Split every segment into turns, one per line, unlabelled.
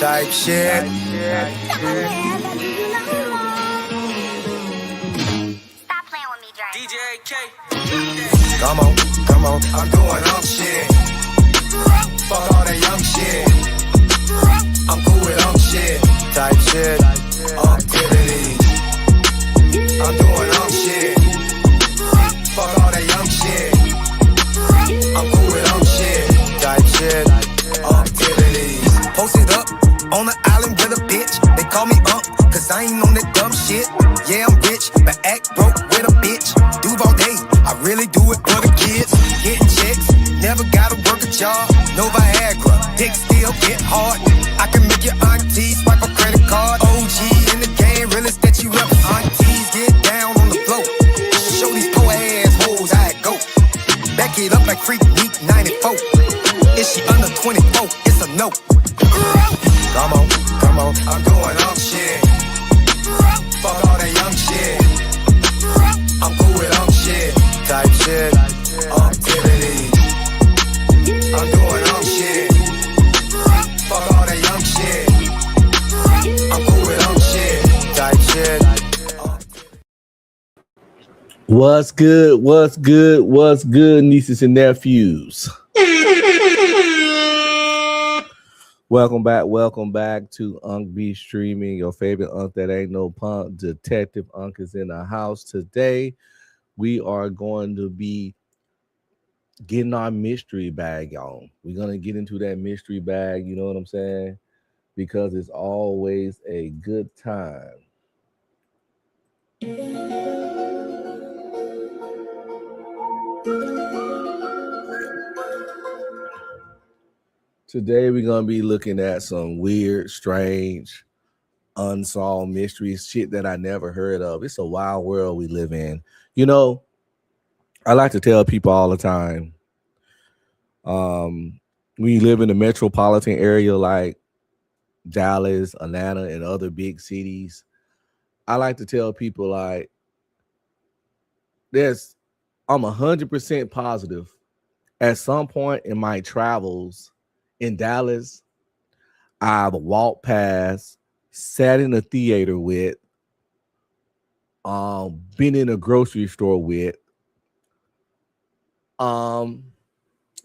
type shit.
Stop playing with me, Dre.
DJ K.
Come on, I'm doing shit. Fuck all that young shit. I'm cool with shit. Type shit. Activities. I'm doing shit. Fuck all that young shit. I'm cool with shit. Type shit. Activities. Posted up on the island with a bitch. They call me cause I ain't on that dumb shit. Yeah, I'm rich, but act broke with a bitch. Duval day, I really do it for the kids. Getting checks, never gotta work a job. No Viagra, dick still get hard. I can make your auntie swipe a credit card. OG in the game, realest that you ever. Aunties get down on the floor. Show these poor ass hoes how it go. Back it up like Freak Week 94. Is she under 24? It's a no. Come on, I'm doing shit. Fuck all that young shit. I'm cool with shit. Type shit. Activities. I'm doing shit. Fuck all that young shit. I'm cool with shit. Type shit.
What's good, nieces and nephews? Welcome back to Unk B Streaming, your favorite Unk that ain't no punk. Detective Unk is in the house today. We are going to be getting our mystery bag on. We're going to get into that mystery bag, you know what I'm saying? Because it's always a good time. Today, we're going to be looking at some weird, strange, unsolved mysteries, shit that I never heard of. It's a wild world we live in. You know, I like to tell people all the time, when you live in a metropolitan area like Dallas, Atlanta, and other big cities, I like to tell people, like, I'm 100% positive at some point in my travels in Dallas, I've walked past, sat in a theater with, been in a grocery store with, a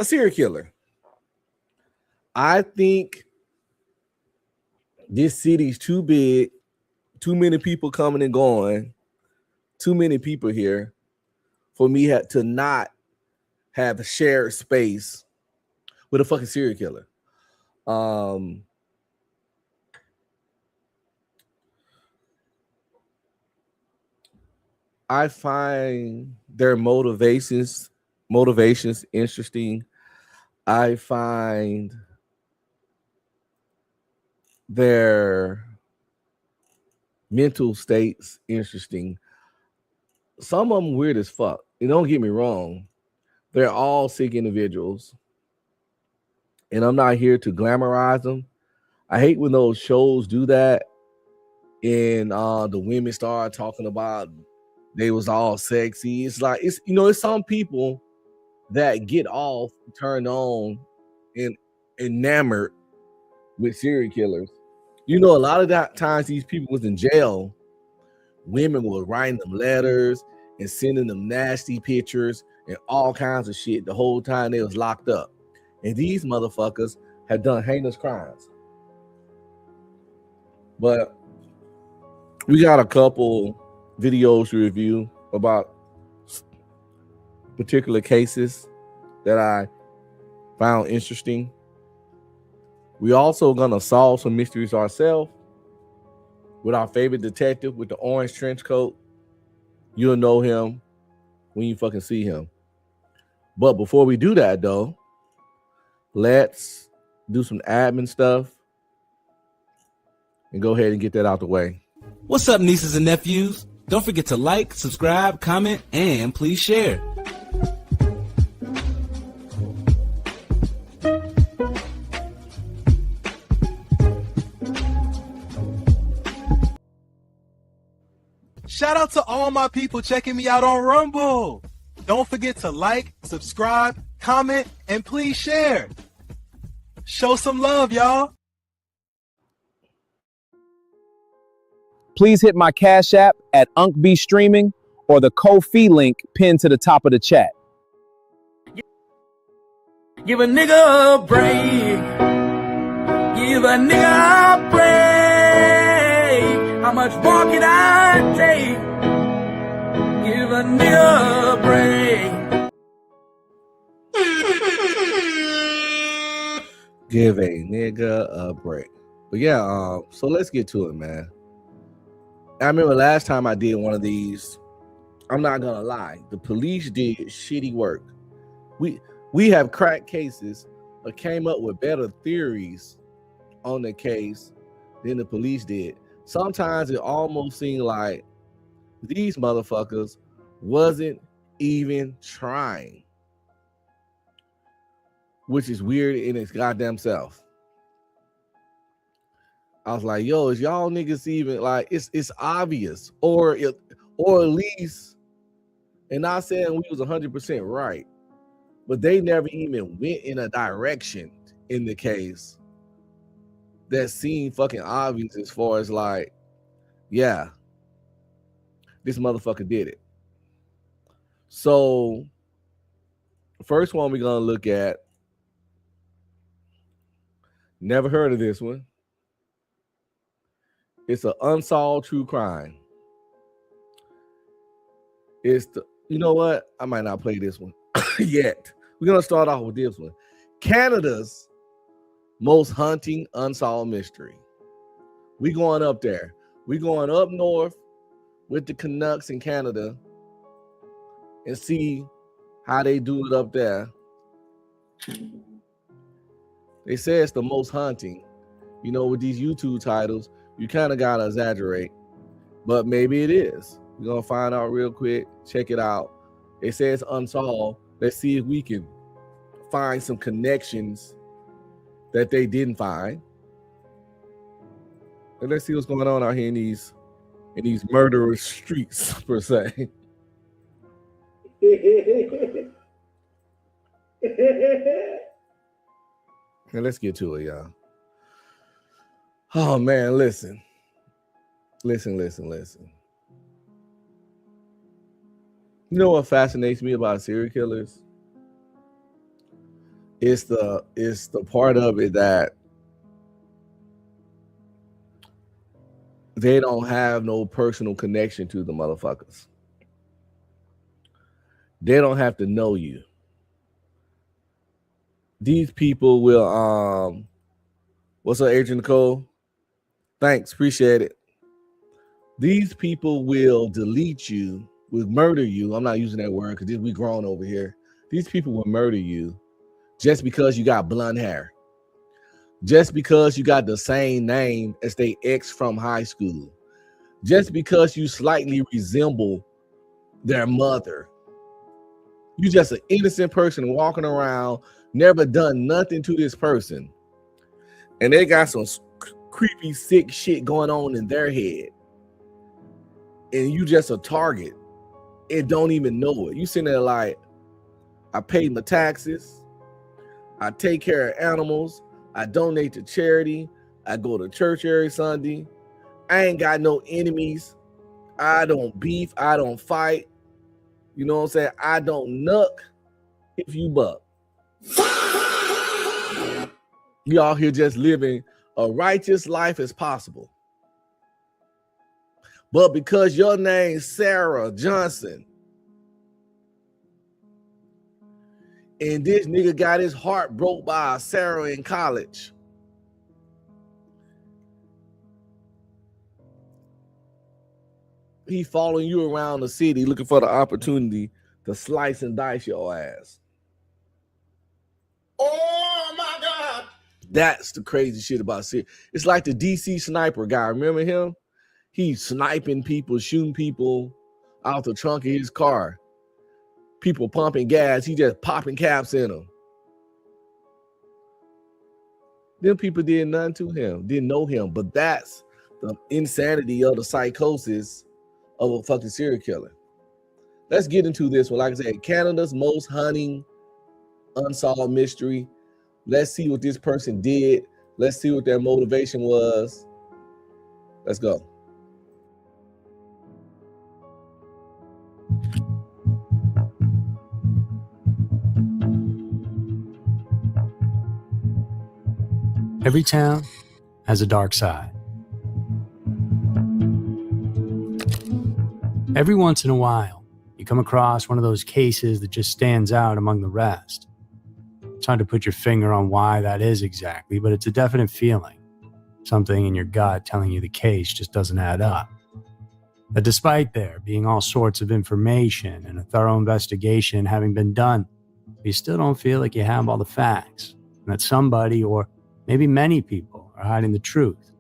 serial killer. I think this city's too big, too many people coming and going, too many people here for me to not have a shared space with a fucking serial killer. I find their motivations interesting. I find their mental states interesting. Some of them weird as fuck. And don't get me wrong, they're all sick individuals. And I'm not here to glamorize them. I hate when those shows do that and the women start talking about they was all sexy. It's like, it's some people that get off, turned on, and enamored with serial killers. You know, a lot of that times these people was in jail, women were writing them letters and sending them nasty pictures and all kinds of shit the whole time they was locked up. And these motherfuckers have done heinous crimes. But we got a couple videos to review about particular cases that I found interesting. We also gonna solve some mysteries ourselves with our favorite detective with the orange trench coat. You'll know him when you fucking see him. But before we do that, though, let's do some admin stuff and go ahead and get that out the way.
What's up, nieces and nephews? Don't forget to like, subscribe, comment, and please share.
Shout out to all my people checking me out on Rumble. Don't forget to like, subscribe, comment, and please share. Show some love, y'all.
please hit my Cash App at UncB Streaming or the Ko-fi link pinned to the top of the chat.
Give a nigga a break. Give a nigga a break. How much more can I take? Give a nigga a break.
Give a nigga a break. But yeah, so let's get to it, man. I remember last time I did one of these, I'm not gonna lie, the police did shitty work. We have cracked cases, but came up with better theories on the case than the police did. Sometimes it almost seemed like these motherfuckers wasn't even trying, which is weird in its goddamn self. I was like, yo, is y'all niggas even like it's obvious, or at least, and not saying we was 100% right, but they never even went in a direction in the case that seemed fucking obvious as far as like, yeah, this motherfucker did it. So first one we're gonna look at, never heard of this one. It's an unsolved true crime. It's the, you know what? I might not play this one yet. We're gonna start off with this one. Canada's most haunting unsolved mystery. We going up there. We going up north with the Canucks in Canada and see how they do it up there. They say it's the most haunting. You know, with these YouTube titles, you kind of gotta exaggerate, but maybe it is. We're gonna find out real quick. Check it out. They say it's unsolved. Let's see if we can find some connections that they didn't find. And let's see what's going on out here in these murderous streets, per se. And let's get to it, y'all. Oh man, listen. You know what fascinates me about serial killers? It's the part of it that they don't have no personal connection to the motherfuckers. They don't have to know you. These people will what's up, Agent Nicole? Thanks, appreciate it. These people will delete you, will murder you. I'm not using that word because we grown over here. These people will murder you just because you got blonde hair, just because you got the same name as they ex from high school, just because you slightly resemble their mother. You just an innocent person walking around, never done nothing to this person, and they got some creepy, sick shit going on in their head, and you just a target and don't even know it. You sitting there like, I pay my taxes, I take care of animals, I donate to charity, I go to church every Sunday, I ain't got no enemies, I don't beef, I don't fight, you know what I'm saying? I don't nuck if you buck. You out here just living a righteous life as possible. But because your name's Sarah Johnson, and this nigga got his heart broke by a Sarah in college, he following you around the city looking for the opportunity to slice and dice your ass. Oh my God. That's the crazy shit about Siri. It's like the DC sniper guy. Remember him? He's sniping people, shooting people out the trunk of his car. People pumping gas. He just popping caps in them. Them people did nothing to him, didn't know him. But that's the insanity of the psychosis of a fucking serial killer. Let's get into this one. Like I said, Canada's most haunting unsolved mystery. Let's see what this person did. Let's see what their motivation was. Let's go.
Every town has a dark side. Every once in a while, you come across one of those cases that just stands out among the rest. It's hard to put your finger on why that is exactly, but it's a definite feeling. Something in your gut telling you the case just doesn't add up. But despite there being all sorts of information and a thorough investigation having been done, you still don't feel like you have all the facts, and that somebody, or maybe many people, are hiding the truth.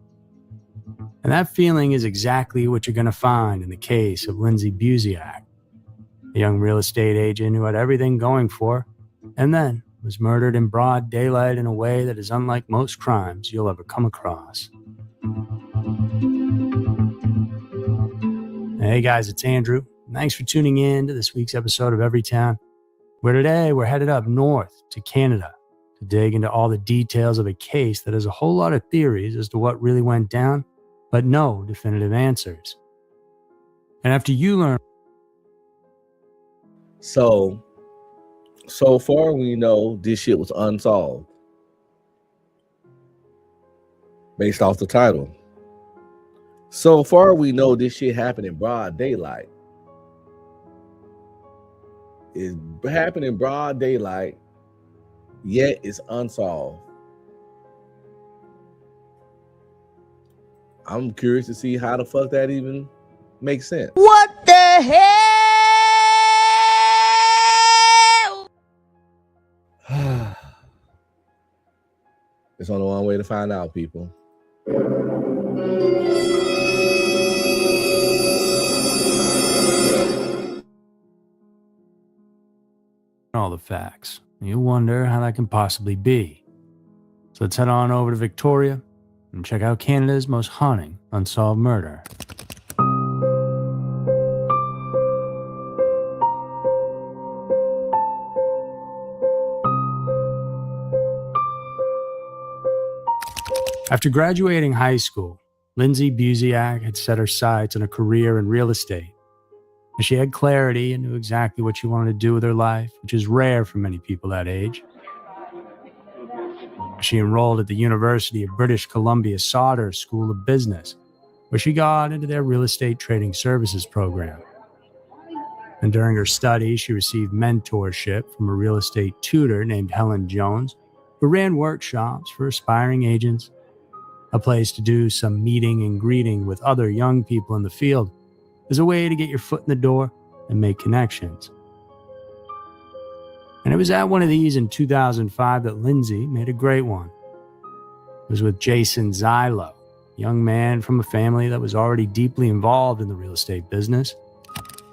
And that feeling is exactly what you're going to find in the case of Lindsay Buziak, a young real estate agent who had everything going for her, and then was murdered in broad daylight in a way that is unlike most crimes you'll ever come across. Hey guys, it's Andrew. Thanks for tuning in to this week's episode of Everytown, where today we're headed up north to Canada to dig into all the details of a case that has a whole lot of theories as to what really went down, but no definitive answers. And after you learn...
So far we know this shit was unsolved. Based off the title. So far we know this shit happened in broad daylight. It happened in broad daylight, yet it's unsolved. I'm curious to see how the fuck that even makes sense.
What the hell?
There's only one way to find out, people.
all the facts. You wonder how that can possibly be. So let's head on over to Victoria and check out Canada's most haunting unsolved murder. After graduating high school, Lindsay Buziak had set her sights on a career in real estate. She had clarity and knew exactly what she wanted to do with her life, which is rare for many people that age. She enrolled at the University of British Columbia Sauder School of Business, where she got into their real estate trading services program. And during her studies, she received mentorship from a real estate tutor named Helen Jones, who ran workshops for aspiring agents, a place to do some meeting and greeting with other young people in the field, as a way to get your foot in the door and make connections. And it was at one of these in 2005 that Lindsay made a great one. It was with Jason Zylo, a young man from a family that was already deeply involved in the real estate business.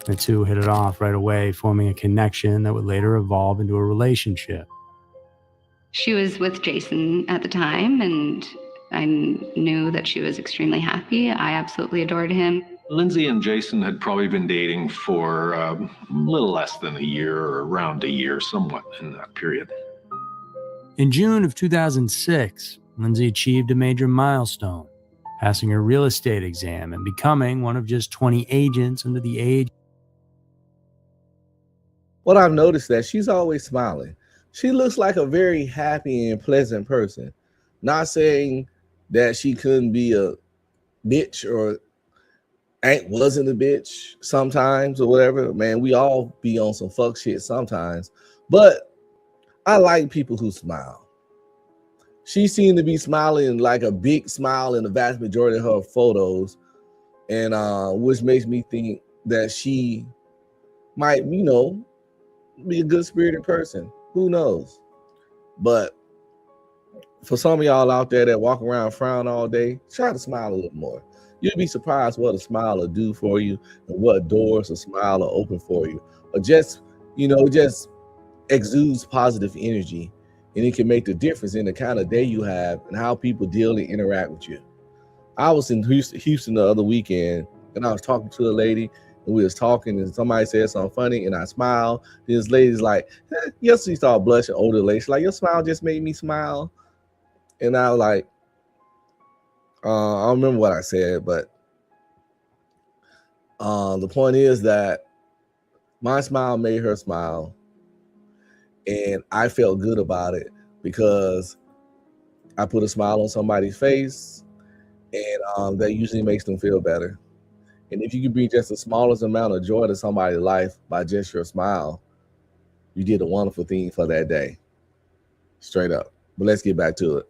The two hit it off right away, forming a connection that would later evolve into a relationship.
She was with Jason at the time, and I knew that she was extremely happy. I absolutely adored him.
Lindsay and Jason had probably been dating for a little less than a year, or around a year, somewhat in that period.
In June of 2006, Lindsay achieved a major milestone, passing her real estate exam and becoming one of just 20 agents under the age.
What I've noticed that she's always smiling. She looks like a very happy and pleasant person. Not saying that she couldn't be a bitch or wasn't a bitch sometimes or whatever. Man, we all be on some fuck shit sometimes. But I like people who smile. She seemed to be smiling like a big smile in the vast majority of her photos. And which makes me think that she might, be a good spirited person. Who knows? But for some of y'all out there that walk around frown all day, try to smile a little more. You'll be surprised what a smile will do for you and what doors a smile will open for you. Or just exudes positive energy, and it can make the difference in the kind of day you have and how people deal and interact with you. I was in Houston the other weekend, and I was talking to a lady, and we was talking, and somebody said something funny, and I smiled. This lady's like, yes, she started blushing, older lady. She's like, your smile just made me smile. And I was like, I don't remember what I said, but the point is that my smile made her smile, and I felt good about it because I put a smile on somebody's face, and that usually makes them feel better. And if you can bring just the smallest amount of joy to somebody's life by just your smile, you did a wonderful thing for that day. Straight up. But let's get back to it.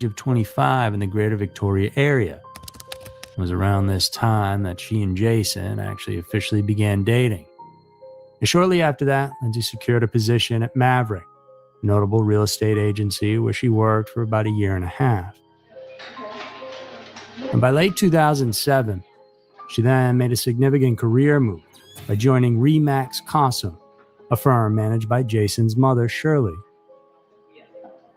Of 25 in the greater Victoria area. It was around this time that she and Jason actually officially began dating. And shortly after that, Lindsay secured a position at Maverick, a notable real estate agency where she worked for about a year and a half. And by late 2007, she then made a significant career move by joining Remax Cossum, a firm managed by Jason's mother, Shirley.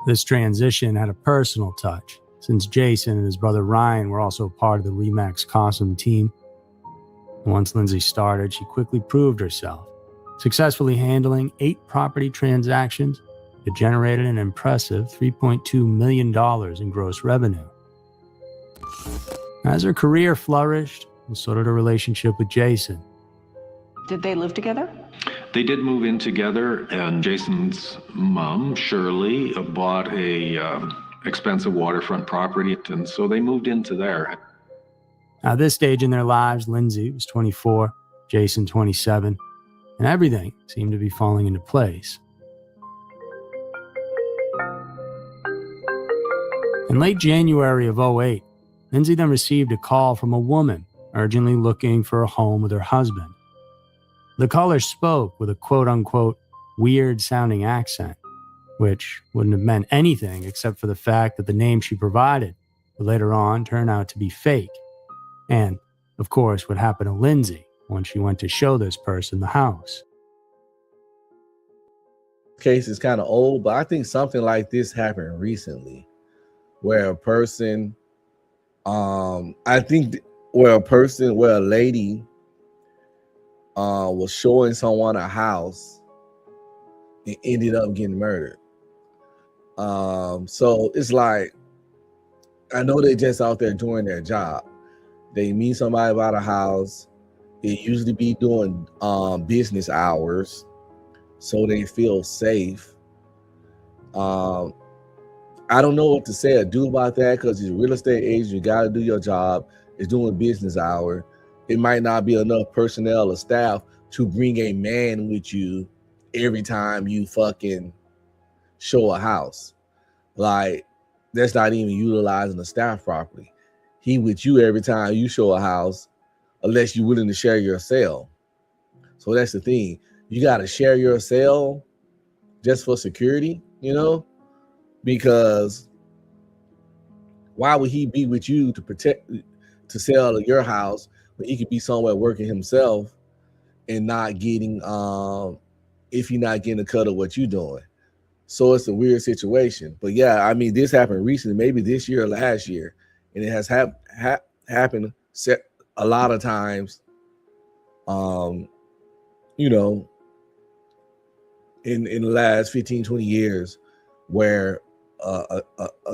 This transition had a personal touch, since Jason and his brother Ryan were also part of the Remax Cossum team. And once Lindsay started, she quickly proved herself, successfully handling 8 property transactions that generated an impressive $3.2 million in gross revenue. As her career flourished, so did her relationship with Jason.
Did they live together?
They did move in together, and Jason's mom, Shirley, bought a expensive waterfront property, and so they moved into there.
At this stage in their lives, Lindsay was 24, Jason 27, and everything seemed to be falling into place. In late January of 2008, Lindsay then received a call from a woman urgently looking for a home with her husband. The caller spoke with a quote-unquote weird-sounding accent, which wouldn't have meant anything except for the fact that the name she provided would later on turn out to be fake. And, of course, what happened to Lindsay when she went to show this person the house.
Case is kind of old, but I think something like this happened recently, where a lady was showing someone a house and ended up getting murdered. So it's like, I know they're just out there doing their job. They meet somebody about a house. It usually be doing business hours, so they feel safe. I don't know what to say or do about that, because it's real estate agent. You got to do your job. It's doing business hour. It might not be enough personnel or staff to bring a man with you every time you fucking show a house. Like, that's not even utilizing the staff properly. He with you every time you show a house, unless you're willing to share your cell. So that's the thing. You got to share your cell just for security, because why would he be with you to sell your house when he could be somewhere working himself and not getting, if you're not getting a cut of what you're doing? So it's a weird situation. But yeah, I mean, this happened recently, maybe this year or last year, and it has happened a lot of times, in the last 15, 20 years, where a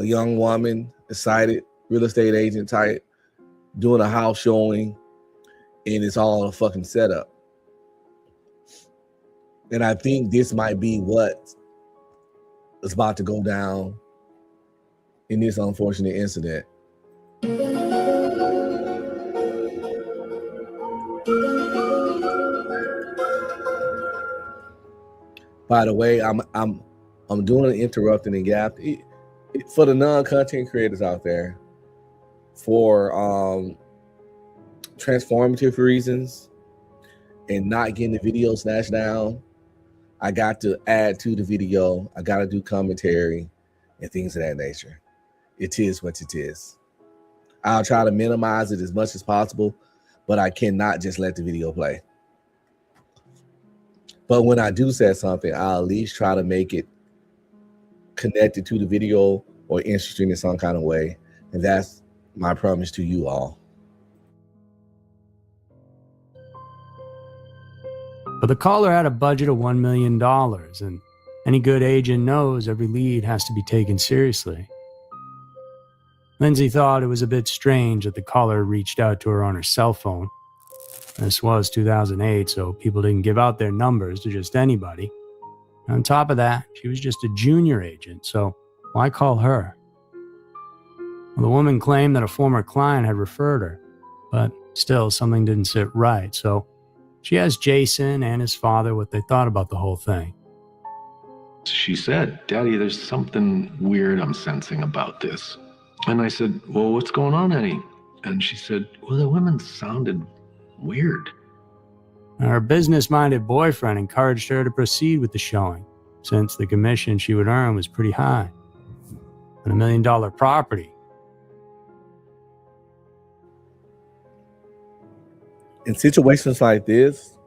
young woman decided, real estate agent type, doing a house showing, and it's all a fucking setup. And I think this might be what is about to go down in this unfortunate incident. By the way, I'm doing an interrupting and gap for the non-content creators out there, for transformative reasons and not getting the video snatched down. I got to add to the video. I got to do commentary and things of that nature. It is what it is. I'll try to minimize it as much as possible, but I cannot just let the video play. But when I do say something, I'll at least try to make it connected to the video or interesting in some kind of way. And that's my promise to you all.
But the caller had a budget of $1 million, and any good agent knows every lead has to be taken seriously. Lindsay thought it was a bit strange that the caller reached out to her on her cell phone. This was 2008, so people didn't give out their numbers to just anybody. On top of that, she was just a junior agent, so why call her? Well, the woman claimed that a former client had referred her, but still something didn't sit right, so she asked Jason and his father what they thought about the whole thing.
She said, "Daddy, there's something weird I'm sensing about this." And I said, "Well, what's going on, Eddie?" And she said, "Well, the women sounded weird."
Her business-minded boyfriend encouraged her to proceed with the showing, since the commission she would earn was pretty high. On $1 million property.
In situations like this,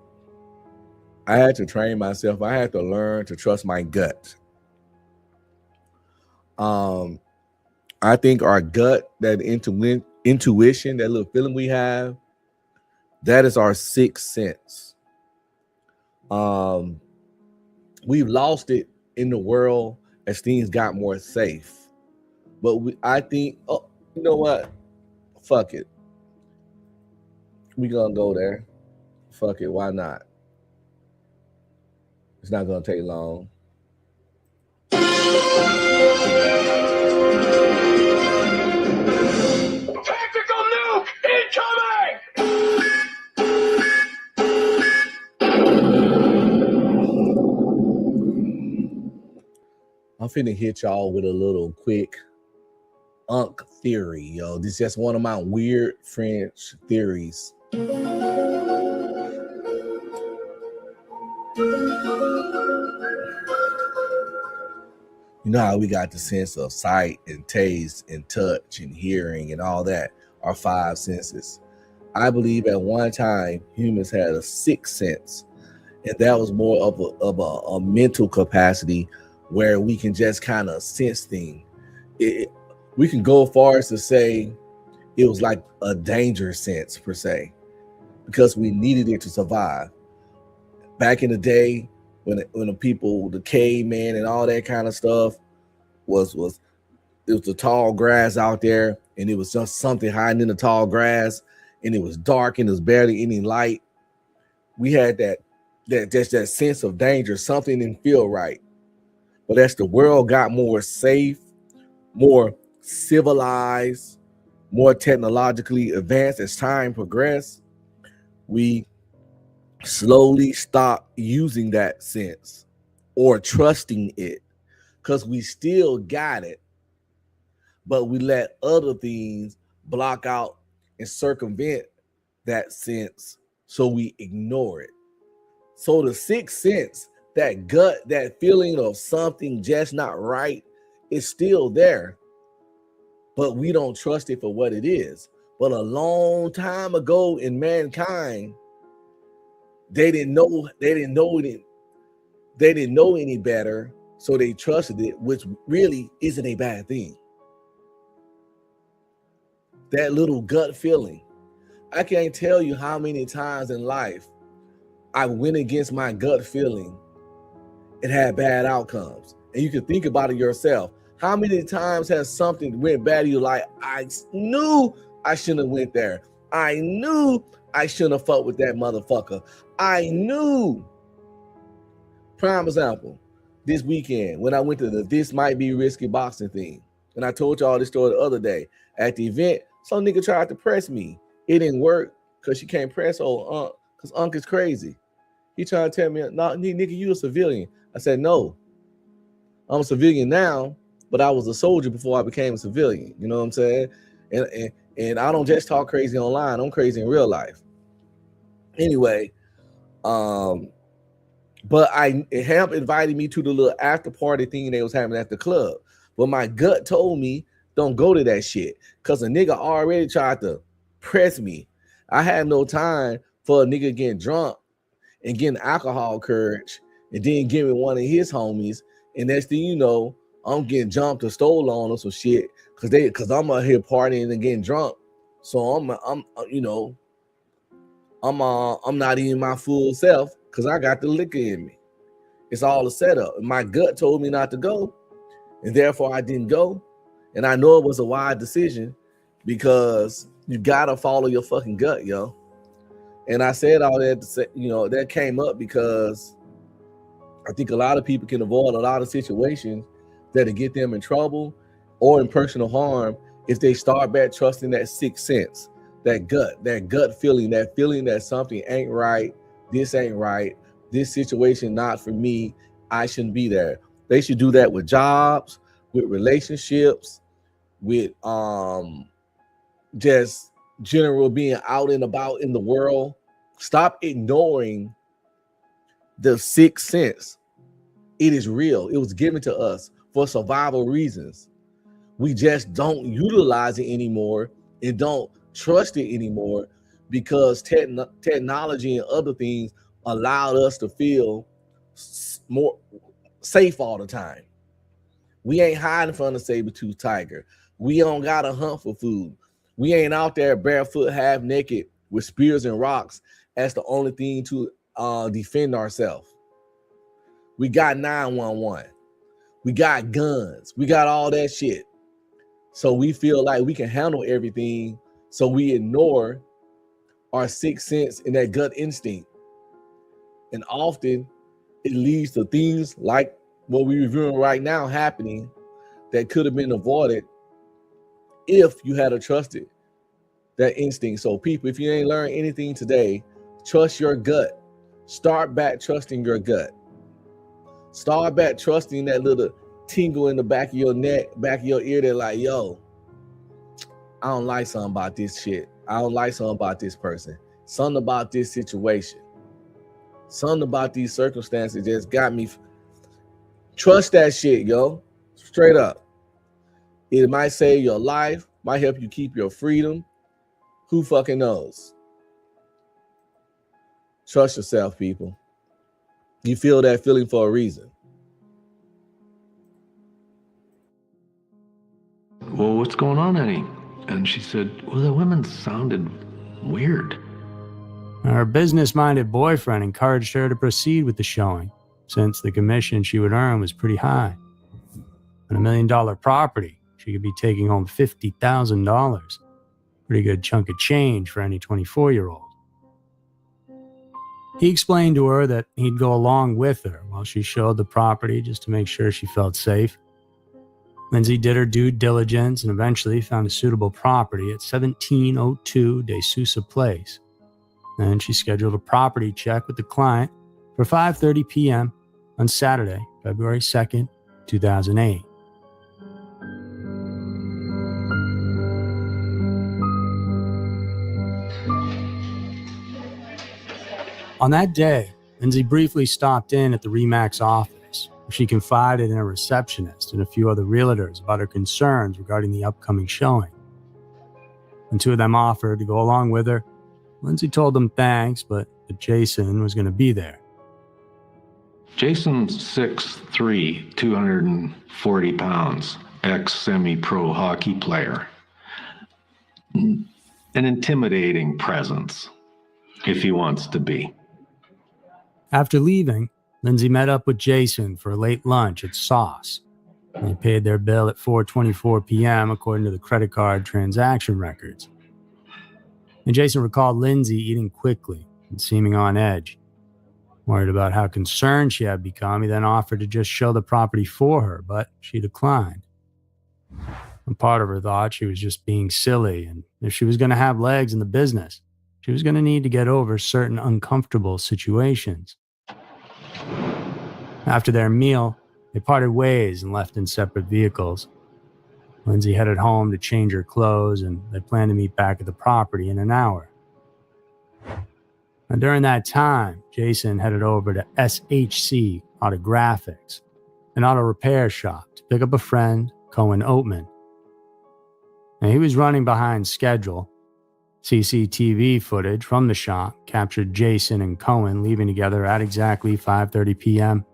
I had to train myself. I had to learn to trust my gut. I think our gut, that intuition, that little feeling we have, that is our sixth sense. We've lost it in the world as things got more safe. But I think, oh, you know what? Fuck it. We gonna go there. Fuck it. Why not? It's not gonna take long.
Tactical nuke incoming!
I'm finna hit y'all with a little quick Unc theory, yo. This is just one of my weird French theories. You know how we got the sense of sight and taste and touch and hearing and all that, our five senses. I believe at one time humans had a sixth sense, and that was more of a mental capacity where we can just kind of sense things. We can go far as to say it was like a danger sense per se, because we needed it to survive. Back in the day, when the people, the caveman and all that kind of stuff was it was the tall grass out there, and it was just something hiding in the tall grass, and it was dark and there's barely any light. We had that sense of danger. Something didn't feel right. But as the world got more safe, more civilized, more technologically advanced, as time progressed, we slowly stopped using that sense or trusting it, because we still got it, but we let other things block out and circumvent that sense, so we ignore it. So the sixth sense, that gut, that feeling of something just not right, is still there, but we don't trust it for what it is. But a long time ago in mankind, they didn't know any better, so they trusted it, which really isn't a bad thing. That little gut feeling. I can't tell you how many times in life I went against my gut feeling and had bad outcomes. And you can think about it yourself. How many times has something went bad to you, like, I knew I shouldn't have went there. I knew I shouldn't have fucked with that motherfucker. I knew. Prime example, this weekend when I went to the This Might Be Risky boxing thing, and I told y'all this story the other day. At the event, some nigga tried to press me. It didn't work because you can't press old Unc, because Unc is crazy. He tried to tell me, "No, nigga, you a civilian." I said, "No, I'm a civilian now, but I was a soldier before I became a civilian." You know what I'm saying? And I don't just talk crazy online. I'm crazy in real life. Anyway, but Hamp invited me to the little after party thing they was having at the club. But my gut told me, don't go to that shit, because a nigga already tried to press me. I had no time for a nigga getting drunk and getting alcohol courage and then giving one of his homies. And next thing you know, I'm getting jumped or stolen on or some shit because I'm out here partying and getting drunk. So I'm not even my full self because I got the liquor in me. It's all a setup. My gut told me not to go, and therefore I didn't go. And I know it was a wise decision, because you gotta follow your fucking gut, yo. And I said all that to say, that came up because I think a lot of people can avoid a lot of situations that'll get them in trouble or in personal harm if they start back trusting that sixth sense, that gut feeling, that feeling that something ain't right, this ain't right, this situation not for me, I shouldn't be there. They should do that with jobs, with relationships, with just general being out and about in the world. Stop ignoring the sixth sense. It is real. It was given to us for survival reasons. We just don't utilize it anymore and don't trust it anymore because technology and other things allowed us to feel more safe all the time. We ain't hiding from the saber-toothed tiger. We don't gotta hunt for food. We ain't out there barefoot, half naked with spears and rocks as the only thing to defend ourselves. We got 911. We got guns. We got all that shit. So we feel like we can handle everything. So we ignore our sixth sense and that gut instinct. And often it leads to things like what we're reviewing right now happening that could have been avoided if you had a trusted that instinct. So people, if you ain't learned anything today, trust your gut. Start back trusting your gut. Start back trusting that little tingle in the back of your neck, back of your ear. They're like, yo, I don't like something about this shit. I don't like something about this person. Something about this situation. Something about these circumstances just got me. Trust that shit, yo. Straight up. It might save your life, might help you keep your freedom. Who fucking knows? Trust yourself, people. You feel that feeling for a reason.
Well, what's going on, Eddie? And she said, well, the women sounded weird.
Her business-minded boyfriend encouraged her to proceed with the showing, since the commission she would earn was pretty high. On $1 million property, she could be taking home $50,000. Pretty good chunk of change for any 24-year-old. He explained to her that he'd go along with her while she showed the property just to make sure she felt safe. Lindsay did her due diligence and eventually found a suitable property at 1702 De Sousa Place. Then she scheduled a property check with the client for 5:30 p.m. on Saturday, February 2nd, 2008. On that day, Lindsay briefly stopped in at the RE/MAX office, where she confided in a receptionist and a few other realtors about her concerns regarding the upcoming showing. When two of them offered to go along with her, Lindsay told them thanks, but that Jason was going to be there.
Jason's 6'3", 240 pounds, ex-semi-pro hockey player. An intimidating presence, if he wants to be.
After leaving, Lindsay met up with Jason for a late lunch at Sauce. They paid their bill at 4:24 p.m. according to the credit card transaction records. And Jason recalled Lindsay eating quickly and seeming on edge. Worried about how concerned she had become, he then offered to just show the property for her, but she declined. And part of her thought she was just being silly, and if she was going to have legs in the business, she was going to need to get over certain uncomfortable situations. After their meal, they parted ways and left in separate vehicles. Lindsay headed home to change her clothes, and they planned to meet back at the property in an hour. And during that time, Jason headed over to SHC Auto Graphics, an auto repair shop, to pick up a friend, Cohen Oatman. And he was running behind schedule. CCTV footage from the shop captured Jason and Cohen leaving together at exactly 5:30 p.m.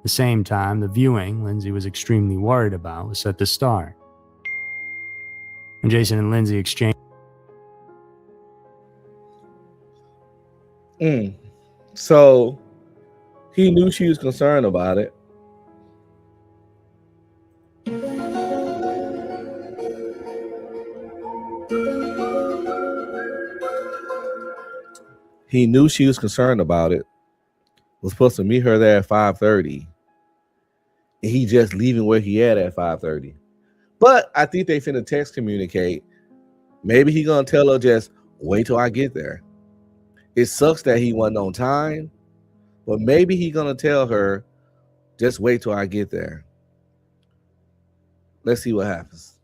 The same time, the viewing Lindsay was extremely worried about was set to start. And Jason and Lindsay exchanged.
So he knew she was concerned about it. He knew she was concerned about it. was supposed to meet her there at 5:30. And he just leaving where he at 5:30. But I think they finna text communicate. Maybe he gonna tell her just wait till I get there. It sucks that he wasn't on time, but maybe he gonna tell her just wait till I get there. Let's see what happens.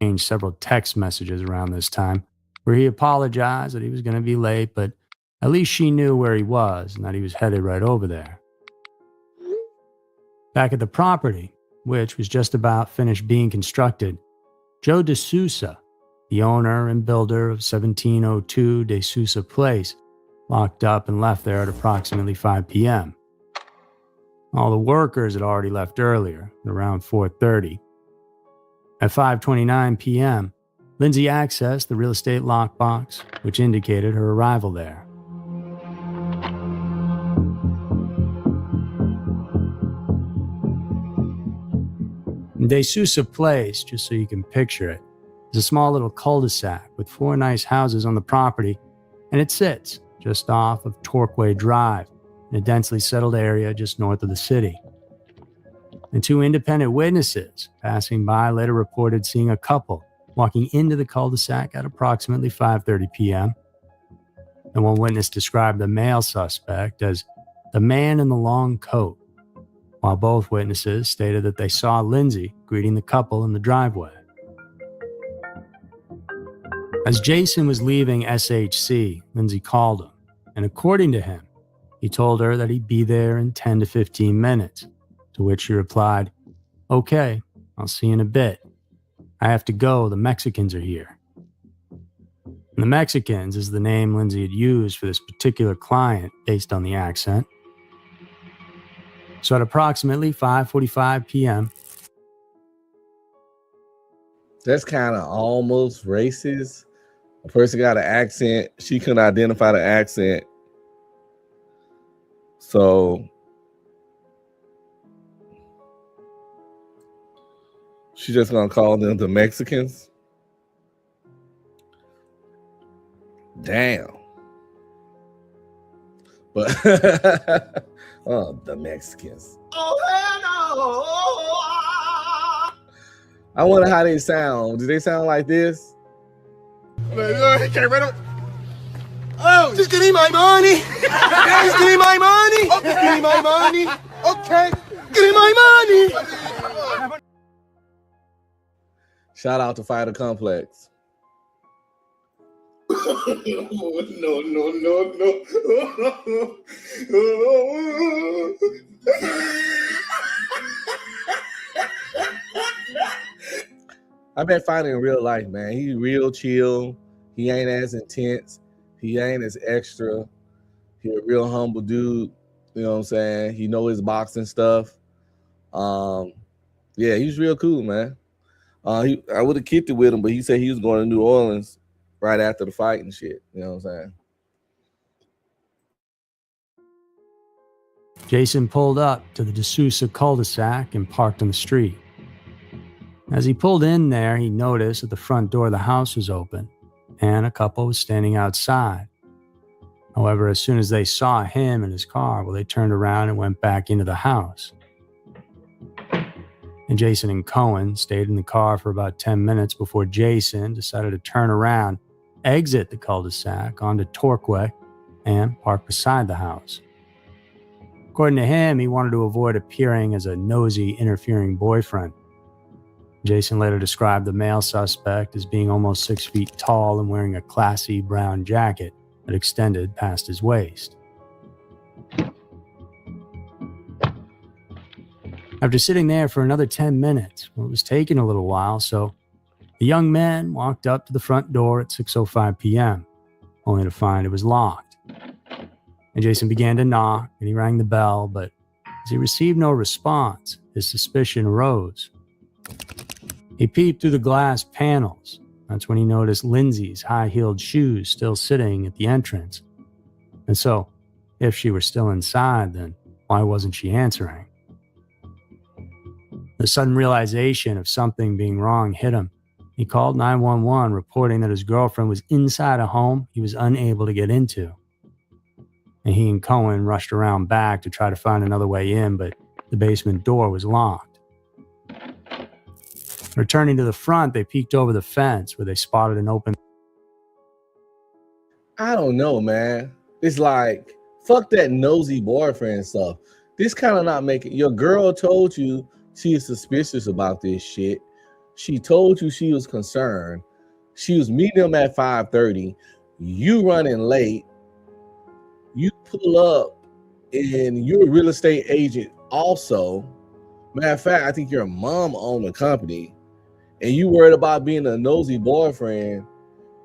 Exchanged several text messages around this time where he apologized that he was going to be late, but at least she knew where he was and that he was headed right over there. Back at the property, which was just about finished being constructed, Joe DeSouza, the owner and builder of 1702 DeSouza Place, locked up and left there at approximately 5 p.m. All the workers had already left earlier, at around 4:30. At 5:29 p.m., Lindsay accessed the real estate lockbox, which indicated her arrival there. DeSouza Place, just so you can picture it, is a small little cul-de-sac with 4 nice houses on the property, and it sits just off of Torquay Drive in a densely settled area just north of the city. And 2 independent witnesses passing by later reported seeing a couple walking into the cul-de-sac at approximately 5:30 p.m. And one witness described the male suspect as the man in the long coat, while both witnesses stated that they saw Lindsay greeting the couple in the driveway. As Jason was leaving SHC, Lindsay called him, and according to him, he told her that he'd be there in 10 to 15 minutes. To which she replied, "Okay, I'll see you in a bit. I have to go, the Mexicans are here." And the Mexicans is the name Lindsay had used for this particular client based on the accent. So at approximately 5:45 p.m.
That's kind of almost racist. A person got an accent. She couldn't identify the accent. So she just gonna call them the Mexicans. Damn. But oh, the Mexicans. I wonder how they sound. Do they sound like this?
Oh, just give me my money. Just give me my money. Okay. Give me my money. Okay. Give me my money.
Shout out to Fighter Complex. No. I bet Fighter in real life, man. He's real chill. He ain't as intense. He ain't as extra. He a real humble dude. You know what I'm saying? He know his boxing stuff. Yeah, he's real cool, man. I would have kicked it with him, but he said he was going to New Orleans right after the fight and shit. You know what I'm saying?
Jason pulled up to the DeSouza cul-de-sac and parked on the street. As he pulled in there, he noticed that the front door of the house was open and a couple was standing outside. However, as soon as they saw him in his car, well, they turned around and went back into the house. And Jason and Cohen stayed in the car for about 10 minutes before Jason decided to turn around, exit the cul-de-sac onto Torquay, and park beside the house. According to him, he wanted to avoid appearing as a nosy, interfering boyfriend. Jason later described the male suspect as being almost 6 feet tall and wearing a classy brown jacket that extended past his waist. After sitting there for another 10 minutes, well, it was taking a little while, so the young man walked up to the front door at 6:05 p.m., only to find it was locked. And Jason began to knock, and he rang the bell, but as he received no response, his suspicion arose. He peeped through the glass panels. That's when he noticed Lindsay's high-heeled shoes still sitting at the entrance. And so, if she were still inside, then why wasn't she answering? The sudden realization of something being wrong hit him, He called 911, reporting that his girlfriend was inside a home he was unable to get into. And he and Cohen rushed around back to try to find another way in, but the basement door was locked. Returning to the front, they peeked over the fence where they spotted an open...
I don't know, man. It's like, fuck that nosy boyfriend stuff. This kind of not making... Your girl told you she is suspicious about this shit. She told you she was concerned. She was meeting him at 5:30. You running late. You pull up and you're a real estate agent also. Matter of fact, I think your mom owned a company and you worried about being a nosy boyfriend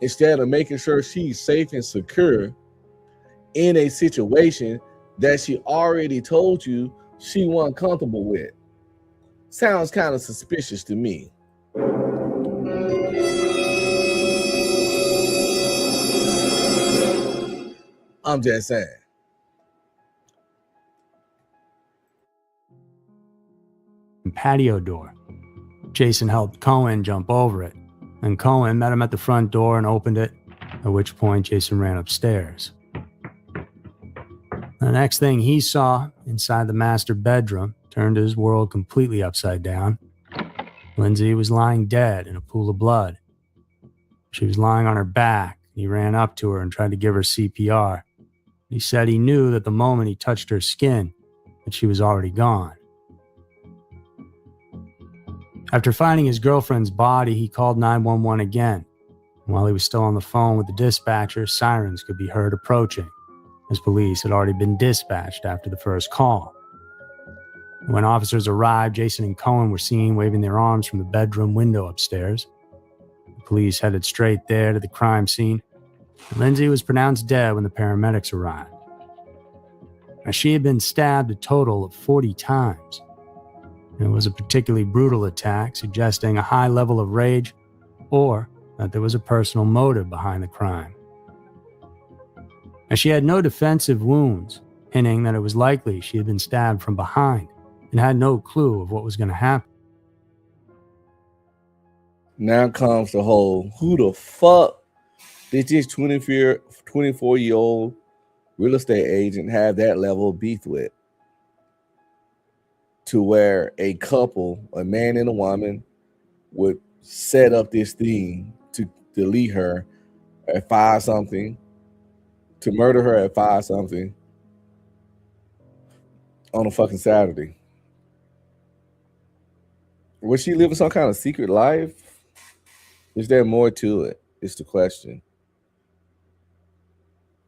instead of making sure she's safe and secure in a situation that she already told you she wasn't comfortable with. Sounds kind of suspicious to me. I'm just saying.
Patio door. Jason helped Cohen jump over it, and Cohen met him at the front door and opened it, at which point Jason ran upstairs. The next thing he saw inside the master bedroom turned his world completely upside down. Lindsay was lying dead in a pool of blood. She was lying on her back. He ran up to her and tried to give her CPR. He said he knew that the moment he touched her skin, that she was already gone. After finding his girlfriend's body, he called 911 again. While he was still on the phone with the dispatcher, sirens could be heard approaching, as police had already been dispatched after the first call. When officers arrived, Jason and Cohen were seen waving their arms from the bedroom window upstairs. The police headed straight there to the crime scene. Lindsay was pronounced dead when the paramedics arrived. Now, she had been stabbed a total of 40 times. It was a particularly brutal attack, suggesting a high level of rage or that there was a personal motive behind the crime. Now, she had no defensive wounds, hinting that it was likely she had been stabbed from behind and had no clue of what was going to happen.
Now comes the whole, who the fuck did this 24-year-old real estate agent have that level of beef with? To where a couple, a man and a woman, would set up this thing to delete her at 5-something, to murder her at 5-something on a fucking Saturday. Was she living some kind of secret life? Is there more to it? It's the question.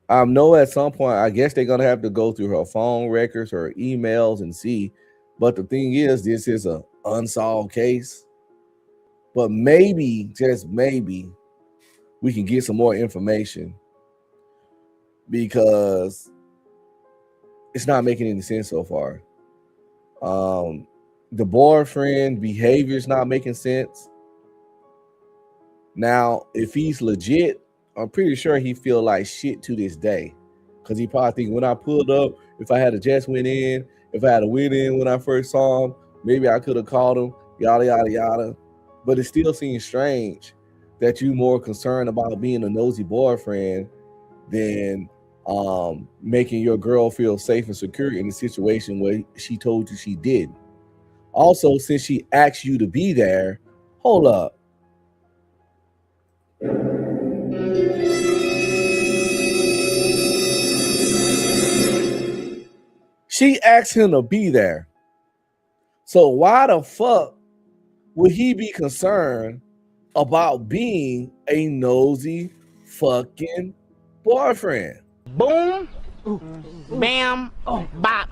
I know at some point, I guess they're going to have to go through her phone records, her emails, and see. But the thing is, this is an unsolved case. But maybe, just maybe, we can get some more information because it's not making any sense so far. The boyfriend behavior is not making sense. Now, if he's legit, I'm pretty sure he feel like shit to this day. Because he probably think, when I pulled up, if I had a just went in, if I had a went in when I first saw him, maybe I could have called him, yada, yada, yada. But it still seems strange that you're more concerned about being a nosy boyfriend than making your girl feel safe and secure in a situation where she told you she didn't. Also, since she asked you to be there, hold up. She asked him to be there. So why the fuck would he be concerned about being a nosy fucking boyfriend?
Boom, bam, bop,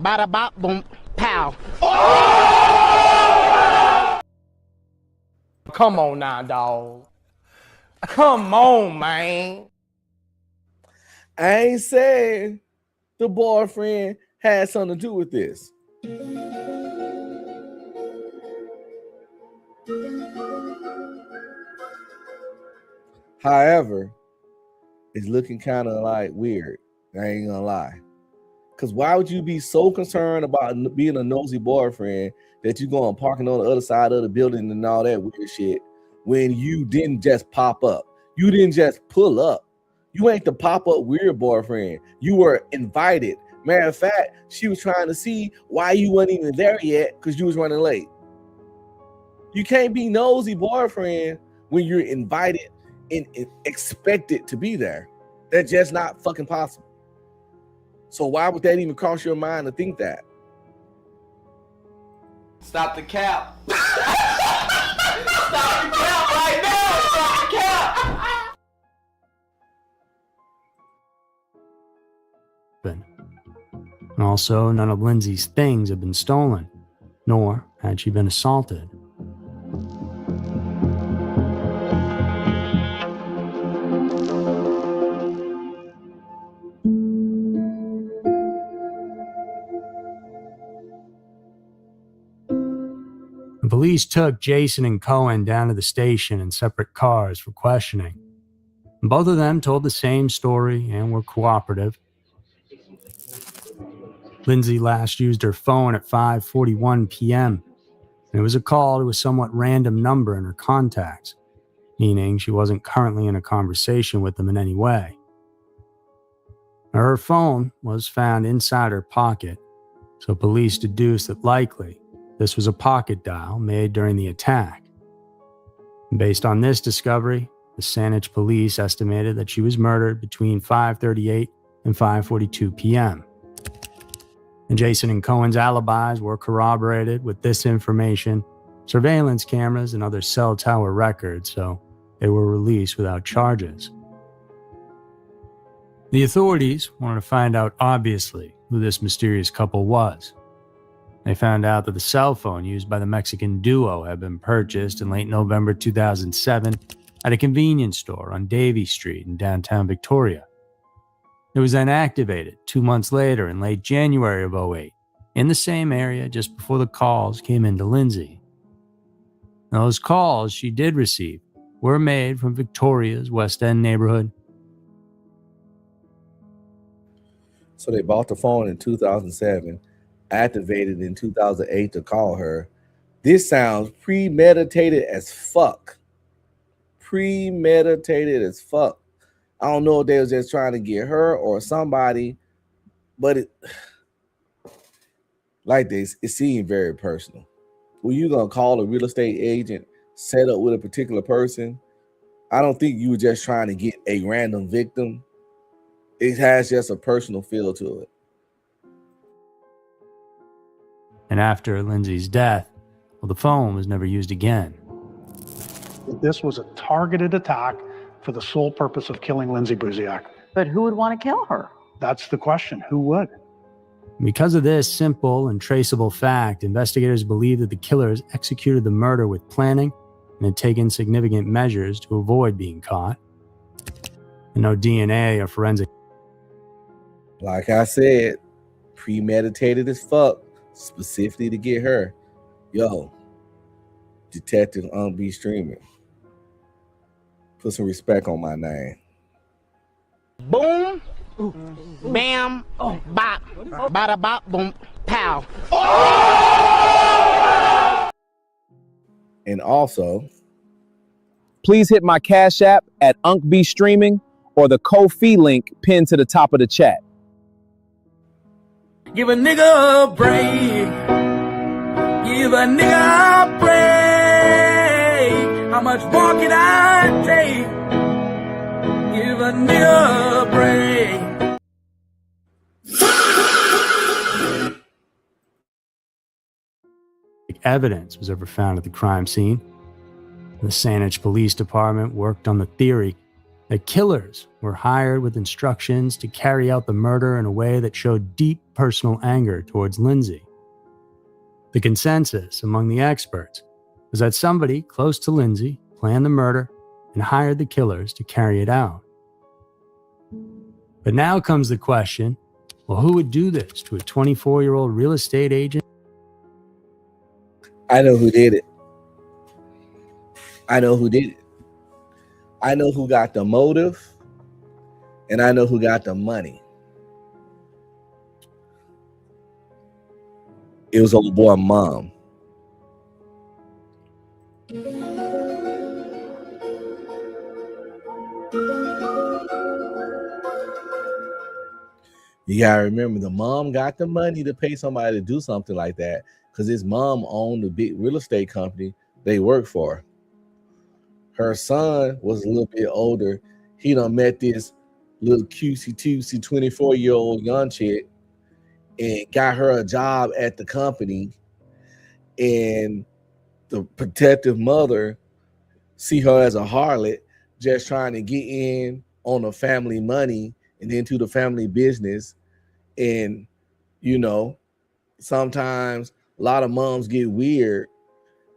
bada bop, boom, pow. Come on now, dog. Come on, man.
I ain't saying the boyfriend had something to do with this. However, it's looking kind of like weird. I ain't gonna lie. Because why would you be so concerned about being a nosy boyfriend that you go and parking on the other side of the building and all that weird shit when you didn't just pop up. You didn't just pull up. You ain't the pop-up weird boyfriend. You were invited. Matter of fact, she was trying to see why you weren't even there yet because you was running late. You can't be nosy boyfriend when you're invited and expected to be there. That's just not fucking possible. So why would that even cross your mind to think that?
Stop the cap. Stop the cap right now. Stop the cap.
And also, none of Lindsay's things had been stolen, nor had she been assaulted. The police took Jason and Cohen down to the station in separate cars for questioning. Both of them told the same story and were cooperative. Lindsay last used her phone at 5:41 p.m. It was a call to a somewhat random number in her contacts, meaning she wasn't currently in a conversation with them in any way. Her phone was found inside her pocket, so police deduced that likely this was a pocket dial made during the attack. Based on this discovery, the Saanich police estimated that she was murdered between 5:38 and 5:42 p.m. And Jason and Cohen's alibis were corroborated with this information, surveillance cameras, and other cell tower records, so they were released without charges. The authorities wanted to find out, obviously, who this mysterious couple was. They found out that the cell phone used by the Mexican duo had been purchased in late November 2007 at a convenience store on Davie Street in downtown Victoria. It was then activated 2 months later in late January of 2008, in the same area just before the calls came into Lindsay. Those calls she did receive were made from Victoria's West End neighborhood.
So they bought the phone in 2007, activated in 2008 to call her. This sounds premeditated as fuck. Premeditated as fuck. I don't know if they was just trying to get her or somebody, but it like this, it seemed very personal. When you gonna call a real estate agent, set up with a particular person, I don't think you were just trying to get a random victim. It has just a personal feel to it.
And after Lindsay's death, well, the phone was never used again.
This was a targeted attack for the sole purpose of killing Lindsay Buziak.
But who would want to kill her?
That's the question. Who would?
Because of this simple and traceable fact, investigators believe that the killers executed the murder with planning and had taken significant measures to avoid being caught. And no DNA or forensic.
Like I said, premeditated as fuck, specifically to get her. Yo, Detective B Streaming. Put some respect on my name.
Boom. Bam. Bop. Bada bop. Boom. Pow.
And also,
please hit my Cash App at UncB Streaming or the Ko-fi link pinned to the top of the chat.
Give a nigga a break. Give a nigga a break. How much more can I take? Give a nigga a break.
Evidence was ever found at the crime scene. The Saanich Police Department worked on the theory that killers were hired with instructions to carry out the murder in a way that showed deep personal anger towards Lindsay. The consensus among the experts was that somebody close to Lindsay planned the murder and hired the killers to carry it out. But now comes the question, well, who would do this to a 24-year-old real estate agent?
I know who did it. I know who did it. I know who got the motive, and I know who got the money. It was old boy mom. You gotta remember the mom got the money to pay somebody to do something like that because his mom owned a big real estate company they worked for. Her son was a little bit older. He done met this little cutesy 24-year-old young chick and got her a job at the company. And the protective mother see her as a harlot, just trying to get in on the family money and into the family business. And, you know, sometimes a lot of moms get weird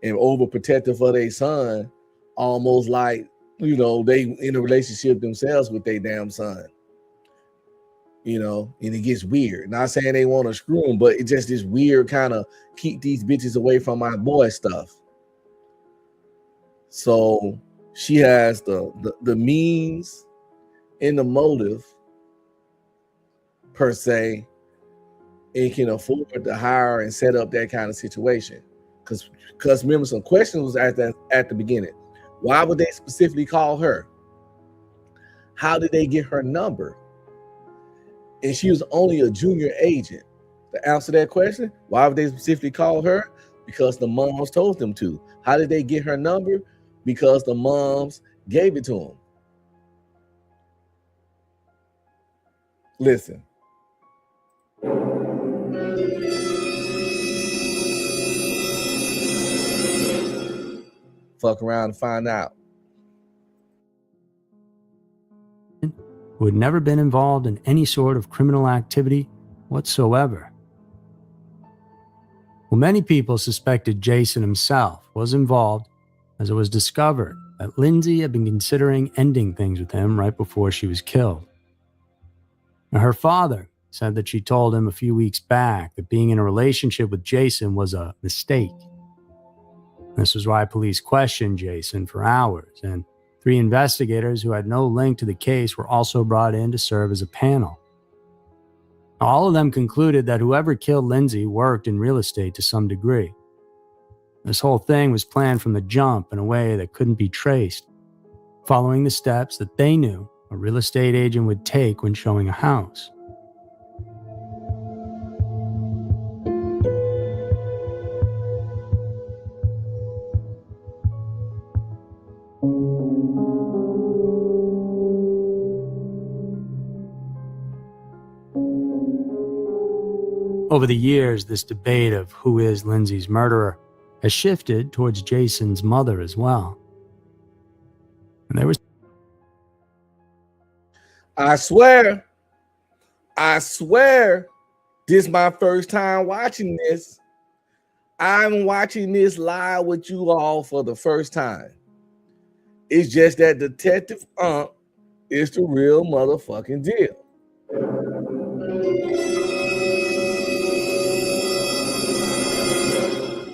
and overprotective for their son, almost like, you know, they in a relationship themselves with their damn son. You know, and it gets weird. Not saying they want to screw him, but it's just this weird kind of keep these bitches away from my boy stuff. So she has the means and the motive per se, and can afford to hire and set up that kind of situation. Because remember, some questions was at the beginning. Why would they specifically call her? How did they get her number? And she was only a junior agent. To answer that question, why would they specifically call her? Because the moms told them to. How did they get her number? Because the moms gave it to them. Listen. Fuck around and find out.
Who had never been involved in any sort of criminal activity whatsoever. Well, many people suspected Jason himself was involved, as it was discovered that Lindsay had been considering ending things with him right before she was killed. Now, her father said that she told him a few weeks back that being in a relationship with Jason was a mistake. This was why police questioned Jason for hours, and 3 investigators who had no link to the case were also brought in to serve as a panel. All of them concluded that whoever killed Lindsay worked in real estate to some degree. This whole thing was planned from the jump in a way that couldn't be traced, following the steps that they knew a real estate agent would take when showing a house. Over the years, this debate of who is Lindsay's murderer has shifted towards Jason's mother as well. And there was...
I swear, this is my first time watching this. I'm watching this live with you all for the first time. It's just that Detective Unc is the real motherfucking deal.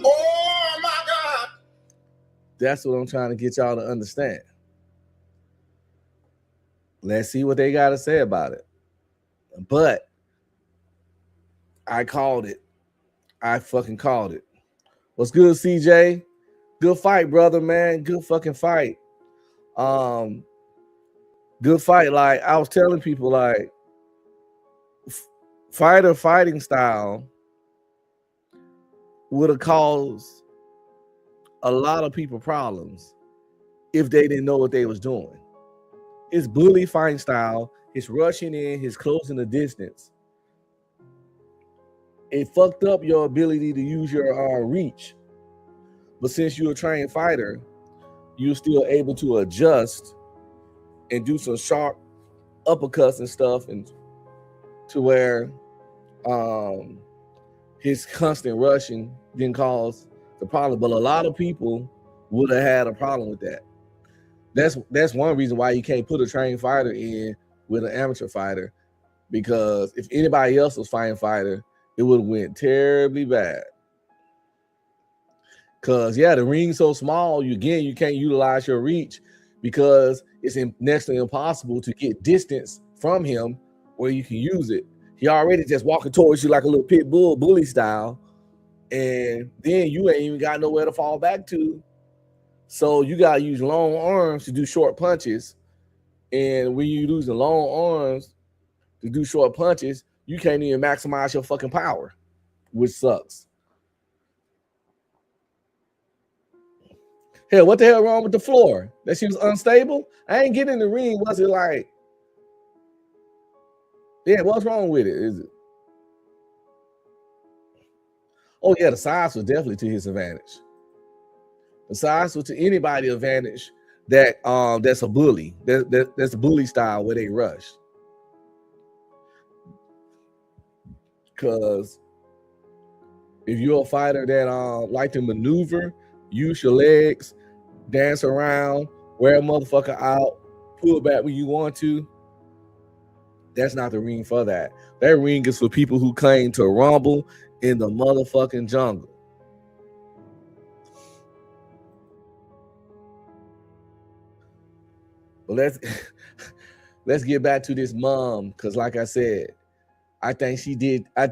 Oh my God. That's what I'm trying to get y'all to understand. Let's see what they got to say about it. But I called it. I fucking called it. What's good, CJ? Good fight, brother, man. Good fucking fight. Good fight. Like I was telling people, like fighting style would have caused a lot of people problems if they didn't know what they was doing. His bully fighting style, his rushing in, his closing the distance, it fucked up your ability to use your reach. But since you're a trained fighter, you're still able to adjust and do some sharp uppercuts and stuff, and to where his constant rushing didn't cause the problem. But a lot of people would have had a problem with that. That's one reason why you can't put a trained fighter in with an amateur fighter, because if anybody else was fighting fighter, it would have went terribly bad. Because the ring's so small, you can't utilize your reach because it's next to impossible to get distance from him where you can use it. He already just walking towards you like a little pit bull, bully style, and then you ain't even got nowhere to fall back to. So you gotta use long arms to do short punches. And when you use the long arms to do short punches, you can't even maximize your fucking power, which sucks. Hell, what the hell wrong with the floor? That she was unstable? I ain't getting in the ring. Was it like, yeah, what's wrong with it? Is it? Oh yeah, the size was definitely to his advantage. The size was to anybody's advantage that that's a bully. That's a bully style where they rush. Because if you're a fighter that like to maneuver, use your legs, dance around, wear a motherfucker out, pull back when you want to, that's not the ring for that. That ring is for people who claim to rumble in the motherfucking jungle. But let's get back to this mom, because like I said, I think she did. I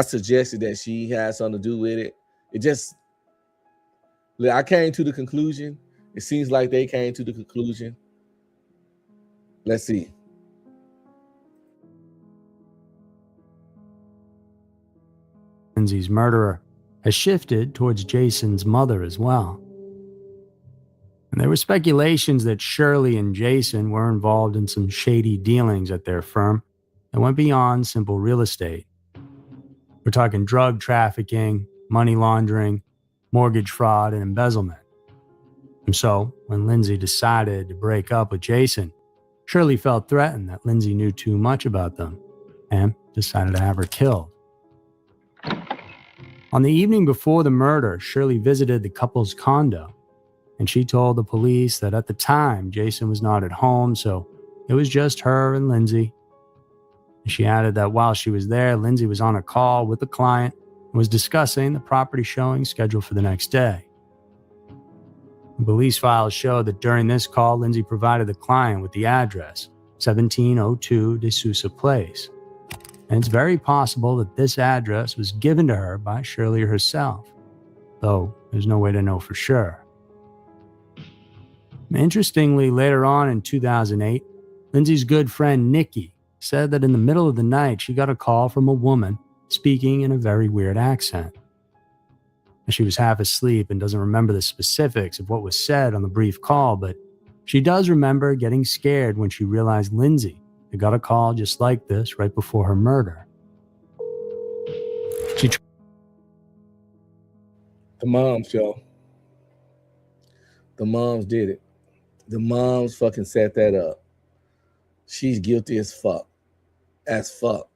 suggested that she had something to do with it. It just, I came to the conclusion. It seems like they came to the conclusion. Let's see.
Lindsay's murderer has shifted towards Jason's mother as well. And there were speculations that Shirley and Jason were involved in some shady dealings at their firm that went beyond simple real estate. We're talking drug trafficking, money laundering, mortgage fraud, and embezzlement. And so, when Lindsay decided to break up with Jason, Shirley felt threatened that Lindsay knew too much about them and decided to have her killed. On the evening before the murder, Shirley visited the couple's condo, and she told the police that at the time, Jason was not at home, so it was just her and Lindsay. She added that while she was there, Lindsay was on a call with the client and was discussing the property showing scheduled for the next day. The police files show that during this call, Lindsay provided the client with the address, 1702 De Sousa Place. And it's very possible that this address was given to her by Shirley herself, though there's no way to know for sure. Interestingly, later on in 2008, Lindsay's good friend Nikki said that in the middle of the night, she got a call from a woman speaking in a very weird accent. She was half asleep and doesn't remember the specifics of what was said on the brief call, but she does remember getting scared when she realized Lindsay had got a call just like this right before her murder.
The moms, yo. The moms did it. The moms fucking set that up. She's guilty as fuck. As fuck.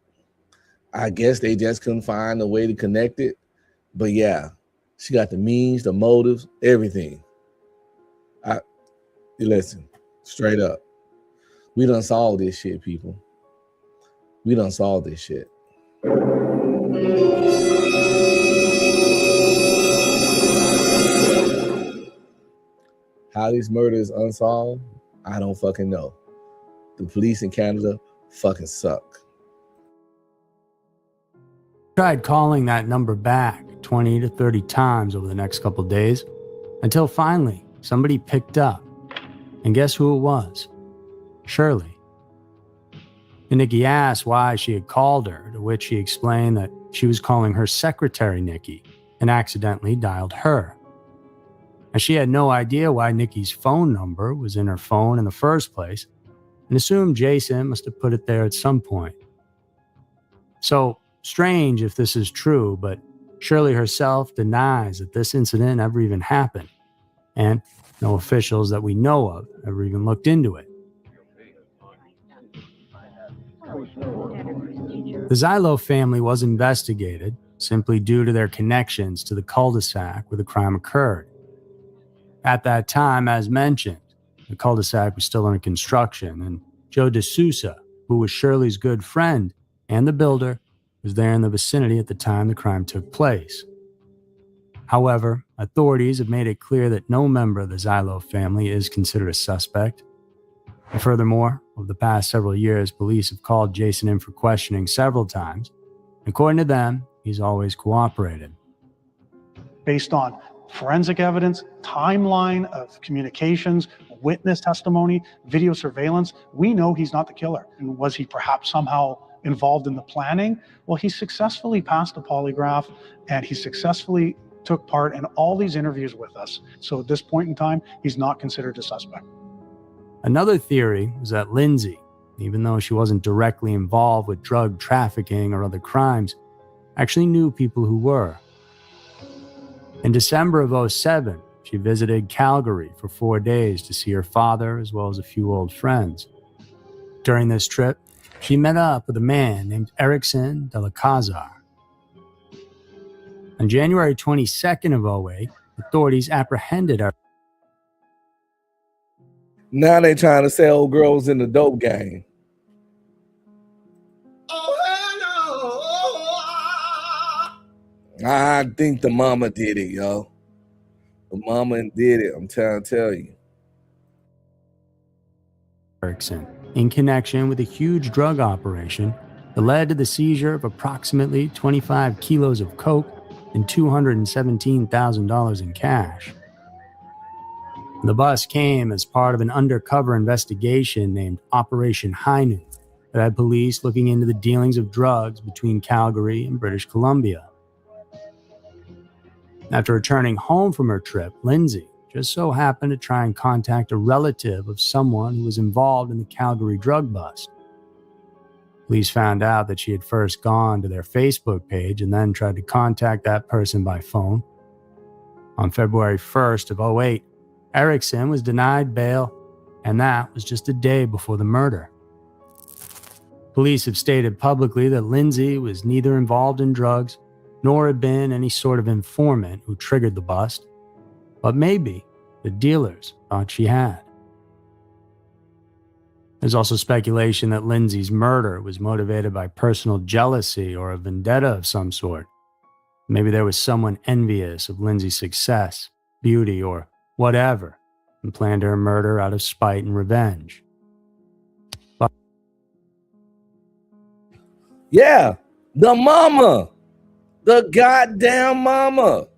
I guess they just couldn't find a way to connect it. But yeah, she got the means, the motives, everything. Listen, straight up. We done solved this shit, people. We done solved this shit. How this murder is unsolved, I don't fucking know. The police in Canada fucking suck.
Tried calling that number back 20 to 30 times over the next couple of days until finally somebody picked up. And guess who it was? Shirley. And Nikki asked why she had called her, to which she explained that she was calling her secretary Nikki and accidentally dialed her. And she had no idea why Nikki's phone number was in her phone in the first place and assumed Jason must have put it there at some point. So, strange if this is true, but Shirley herself denies that this incident ever even happened, and no officials that we know of ever even looked into it. The Zylo family was investigated simply due to their connections to the cul-de-sac where the crime occurred. At that time, as mentioned, the cul-de-sac was still under construction, and Joe De Sousa, who was Shirley's good friend and the builder, was there in the vicinity at the time the crime took place. However, authorities have made it clear that no member of the Zylo family is considered a suspect. And furthermore, over the past several years, police have called Jason in for questioning several times. According to them, he's always cooperated.
Based on forensic evidence, timeline of communications, witness testimony, video surveillance, we know he's not the killer. And was he perhaps somehow involved in the planning? Well, he successfully passed a polygraph and he successfully took part in all these interviews with us. So at this point in time, he's not considered a suspect.
Another theory was that Lindsay, even though she wasn't directly involved with drug trafficking or other crimes, actually knew people who were. In December of 2007, she visited Calgary for 4 days to see her father as well as a few old friends. During this trip, she met up with a man named Erickson de la Cazar. On January 22nd of 2008, authorities apprehended her.
Now they trying to sell girls in the dope game. I think the mama did it, yo. The mama did it. I'm trying to tell you.
Erickson, in connection with a huge drug operation that led to the seizure of approximately 25 kilos of coke and $217,000 in cash. The bust came as part of an undercover investigation named Operation High Noon that had police looking into the dealings of drugs between Calgary and British Columbia. After returning home from her trip, Lindsay just so happened to try and contact a relative of someone who was involved in the Calgary drug bust. Police found out that she had first gone to their Facebook page and then tried to contact that person by phone. On February 1st of 2008, Erickson was denied bail, and that was just a day before the murder. Police have stated publicly that Lindsay was neither involved in drugs nor had been any sort of informant who triggered the bust, but maybe the dealers thought she had. There's also speculation that Lindsay's murder was motivated by personal jealousy or a vendetta of some sort. Maybe there was someone envious of Lindsay's success, beauty, or whatever, and planned her murder out of spite and revenge. But
yeah, the mama. The goddamn mama.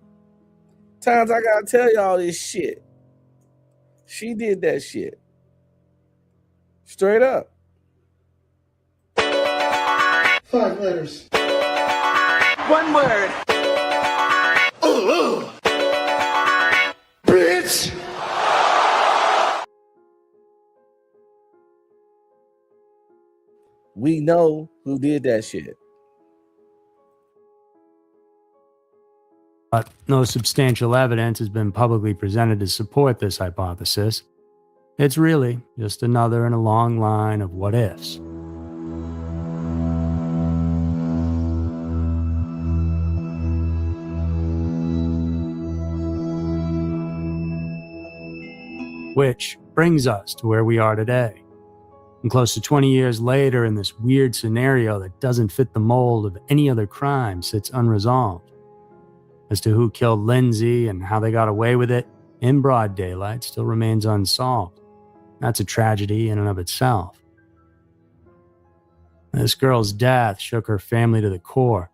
Times I gotta tell y'all this shit. She did that shit. Straight up.
5 letters.
1 word.
Ooh. Bitch.
We know who did that shit.
But no substantial evidence has been publicly presented to support this hypothesis. It's really just another in a long line of what ifs. Which brings us to where we are today. And close to 20 years later, in this weird scenario that doesn't fit the mold of any other crime sits unresolved. As to who killed Lindsay and how they got away with it in broad daylight still remains unsolved. That's a tragedy in and of itself. This girl's death shook her family to the core.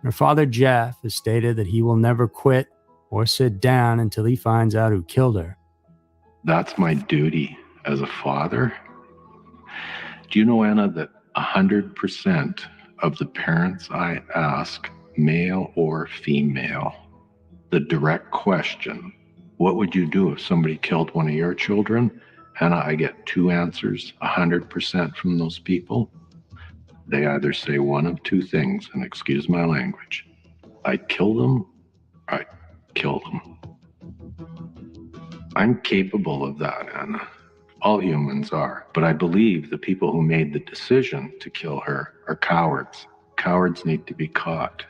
Her father, Jeff, has stated that he will never quit or sit down until he finds out who killed her.
That's my duty as a father. Do you know, Anna, that 100% of the parents I ask, male or female, the direct question, what would you do if somebody killed one of your children? Hannah, I get 2 answers, 100% from those people. They either say one of 2 things, and excuse my language. I'd kill them, or I'd kill them. I'm capable of that, Anna. All humans are. But I believe the people who made the decision to kill her are cowards. Cowards need to be caught.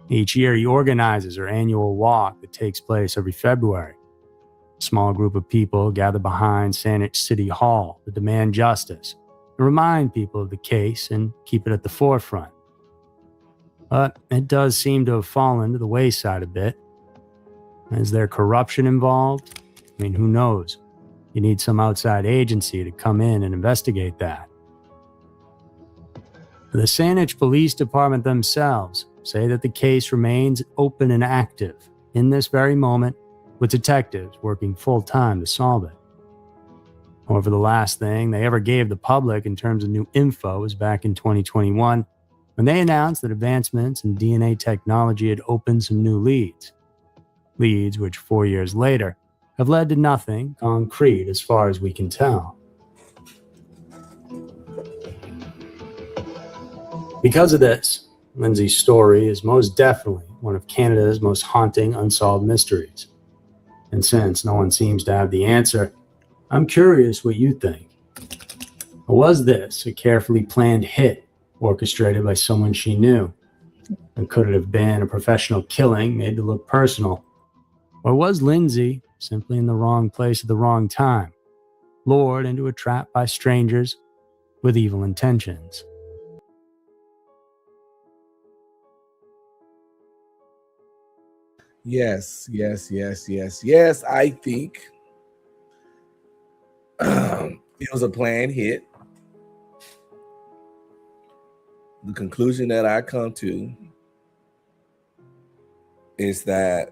Each year, he organizes her annual walk that takes place every February. A small group of people gather behind Saanich City Hall to demand justice, to remind people of the case and keep it at the forefront. But it does seem to have fallen to the wayside a bit. Is there corruption involved? I mean, who knows? You need some outside agency to come in and investigate that. The Saanich Police Department themselves say that the case remains open and active, in this very moment, with detectives working full-time to solve it. However, the last thing they ever gave the public in terms of new info was back in 2021, when they announced that advancements in DNA technology had opened some new leads. Leads which 4 years later have led to nothing concrete as far as we can tell. Because of this, Lindsay's story is most definitely one of Canada's most haunting unsolved mysteries. And since no one seems to have the answer, I'm curious what you think. Was this a carefully planned hit orchestrated by someone she knew? And could it have been a professional killing made to look personal? Or was Lindsay simply in the wrong place at the wrong time, lured into a trap by strangers with evil intentions?
Yes. I think it was a planned hit. The conclusion that I come to is that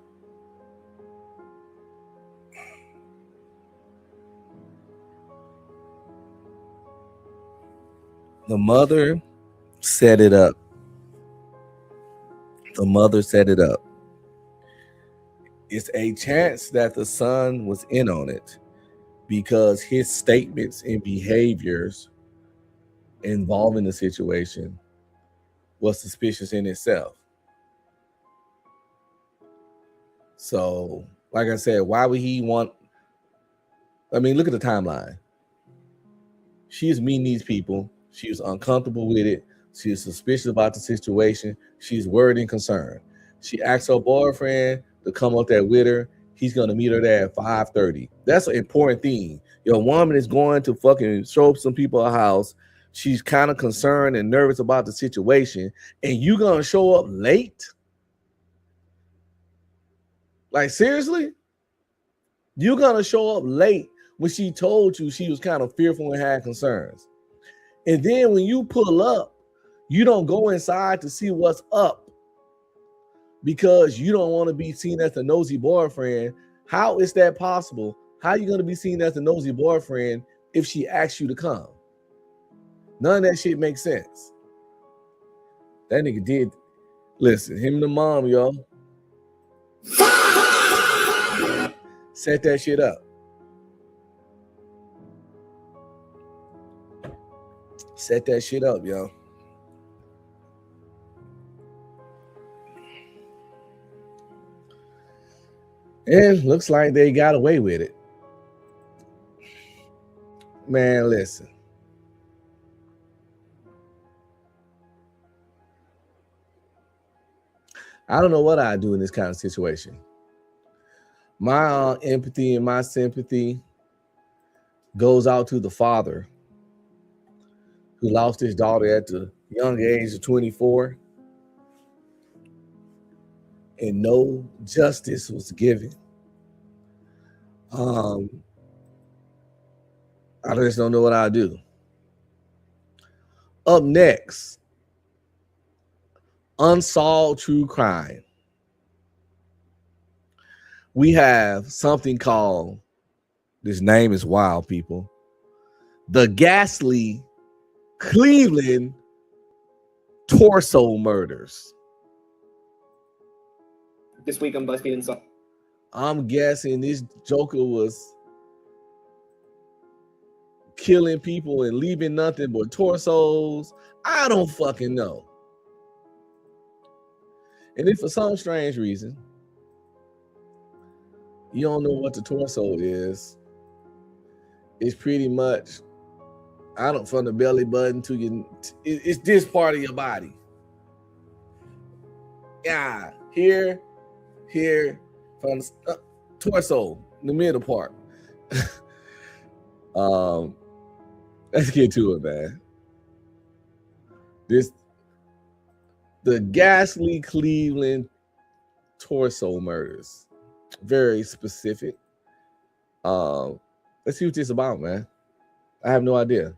the mother set it up. It's a chance that the son was in on it because his statements and behaviors involving the situation was suspicious in itself. So, like I said, why would he want? I mean, look at the timeline. She's meeting these people. She was uncomfortable with it. She was suspicious about the situation. She's worried and concerned. She asked her boyfriend to come up there with her. He's going to meet her there at 5:30. That's an important thing. Your woman is going to fucking show up some people at her house. She's kind of concerned and nervous about the situation. And you going to show up late? Like, seriously? You're going to show up late when she told you she was kind of fearful and had concerns. And then when you pull up, you don't go inside to see what's up because you don't want to be seen as the nosy boyfriend. How is that possible? How are you going to be seen as the nosy boyfriend if she asks you to come? None of that shit makes sense. That nigga did. Listen, him and the mom, yo. Set that shit up. Set that shit up, yo. And looks like they got away with it. Man, listen. I don't know what I'd do in this kind of situation. My empathy and my sympathy goes out to the father who lost his daughter at the young age of 24 and no justice was given. I just don't know what I'll do. Up next, Unsolved True Crime. We have something called, this name is wild, people, the ghastly Cleveland torso murders.
This week on BuzzFeed Unsolved.
I'm guessing this Joker was killing people and leaving nothing but torsos. I don't fucking know. And if for some strange reason you don't know what the torso is, it's pretty much, from the belly button to your, it's this part of your body. Yeah, here, from the torso, the middle part. Let's get to it, man. The ghastly Cleveland torso murders. Very specific. Let's see what this is about, man. I have no idea.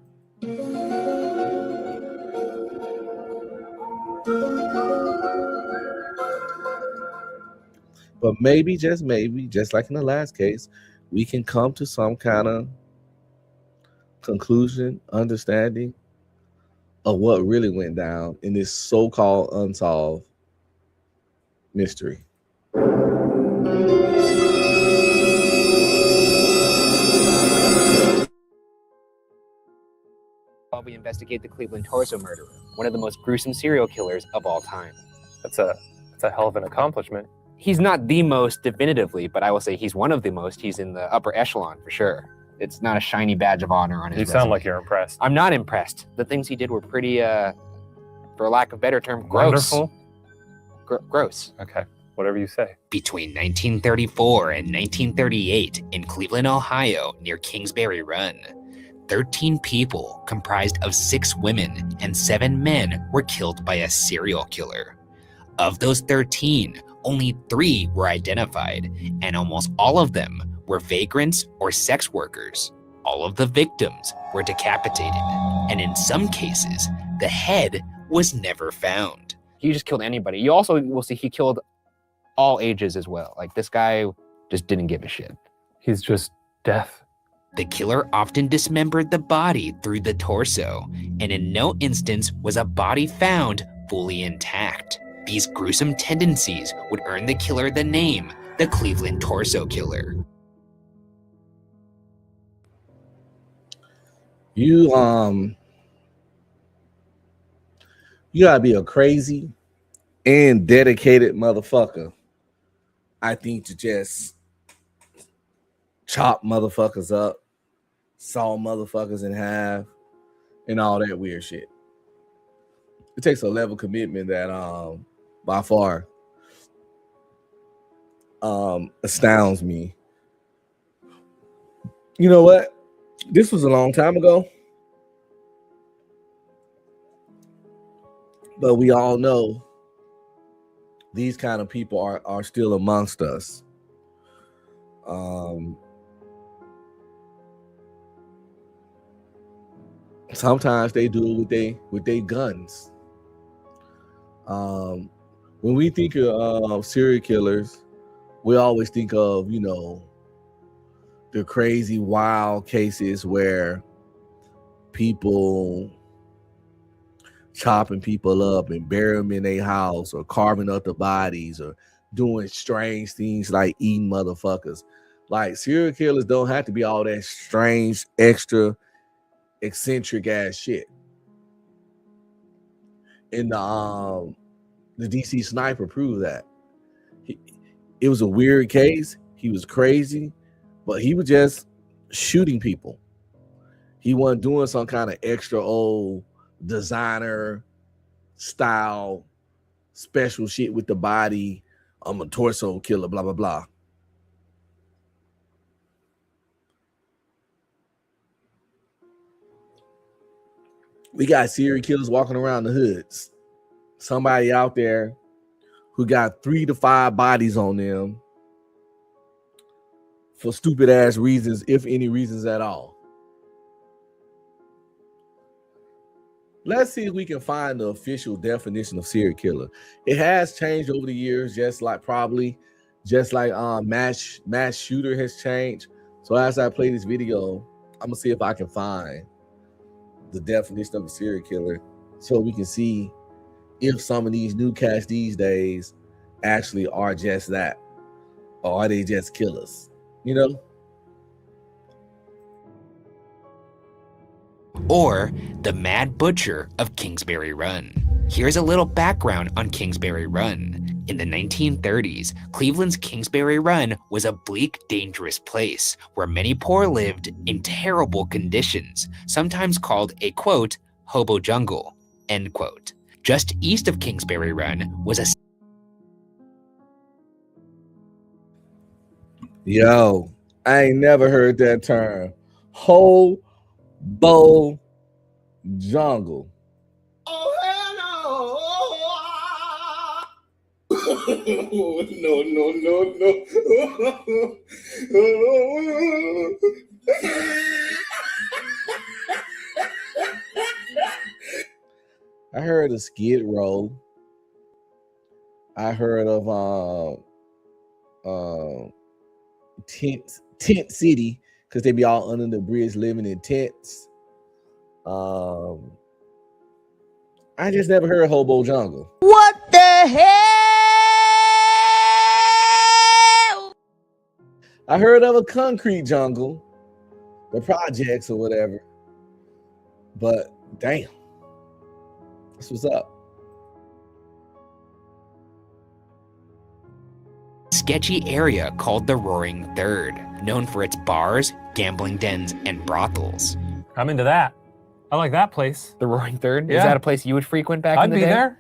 But maybe, just like in the last case, we can come to some kind of conclusion, understanding of what really went down in this so-called unsolved mystery.
While we investigate the Cleveland torso murderer, one of the most gruesome serial killers of all time.
That's a hell of an accomplishment.
He's not the most definitively, but I will say he's one of the most. He's in the upper echelon for sure. It's not a shiny badge of honor on his
You
resume.
sound like you're impressed.
I'm not impressed. The things he did were pretty, for lack of a better term, gross.
Wonderful?
Gross.
Okay, whatever you say.
Between 1934 and 1938 in Cleveland, Ohio, near Kingsbury Run, 13 people comprised of 6 women and 7 men were killed by a serial killer. Of those 13, only 3 were identified, and almost all of them were vagrants or sex workers. All of the victims were decapitated, and in some cases, the head was never found.
He just killed anybody. You also will see he killed all ages as well. Like, this guy just didn't give a shit.
He's just death.
The killer often dismembered the body through the torso, and in no instance was a body found fully intact. These gruesome tendencies would earn the killer the name, the Cleveland Torso Killer.
You gotta be a crazy and dedicated motherfucker, I think, to just chop motherfuckers up, saw motherfuckers in half, and all that weird shit. It takes a level of commitment that by far astounds me. You know what? This was a long time ago, but we all know these kind of people are still amongst us. Sometimes they do it with they guns. When we think of serial killers, we always think of, you know, the crazy wild cases where people chopping people up and bury them in their house, or carving up the bodies, or doing strange things like eating motherfuckers. Like, serial killers don't have to be all that strange, extra, eccentric ass shit. And the DC Sniper proved that. It was a weird case. He was crazy, but he was just shooting people. He wasn't doing some kind of extra old designer style special shit with the body. I'm a torso killer, blah, blah, blah. We got serial killers walking around the hoods. Somebody out there who got 3 to 5 bodies on them for stupid ass reasons, if any reasons at all. Let's see if we can find the official definition of serial killer. It has changed over the years, just like mass shooter has changed. So as I play this video, I'm gonna see if I can find the definition of a serial killer, so we can see if some of these new cats these days actually are just that, or are they just killers, you know?
Or the Mad Butcher of Kingsbury Run. Here's a little background on Kingsbury Run. In the 1930s, Cleveland's Kingsbury Run was a bleak, dangerous place where many poor lived in terrible conditions, sometimes called a, quote, hobo jungle, end quote. Just east of Kingsbury Run was a...
Yo, I ain't never heard that term. Hobo jungle.
Oh, hell no.
I heard of Skid Row. I heard of tent city, because they be all under the bridge living in tents. I just never heard Hobo Jungle.
What the hell?
I heard of a concrete jungle, the projects or whatever. But damn, that's what's up.
Sketchy area called the Roaring Third, known for its bars, gambling dens, and brothels.
I'm into that. I like that place.
The Roaring Third?
Yeah.
Is that a place you would frequent back in the day?
I'd be there.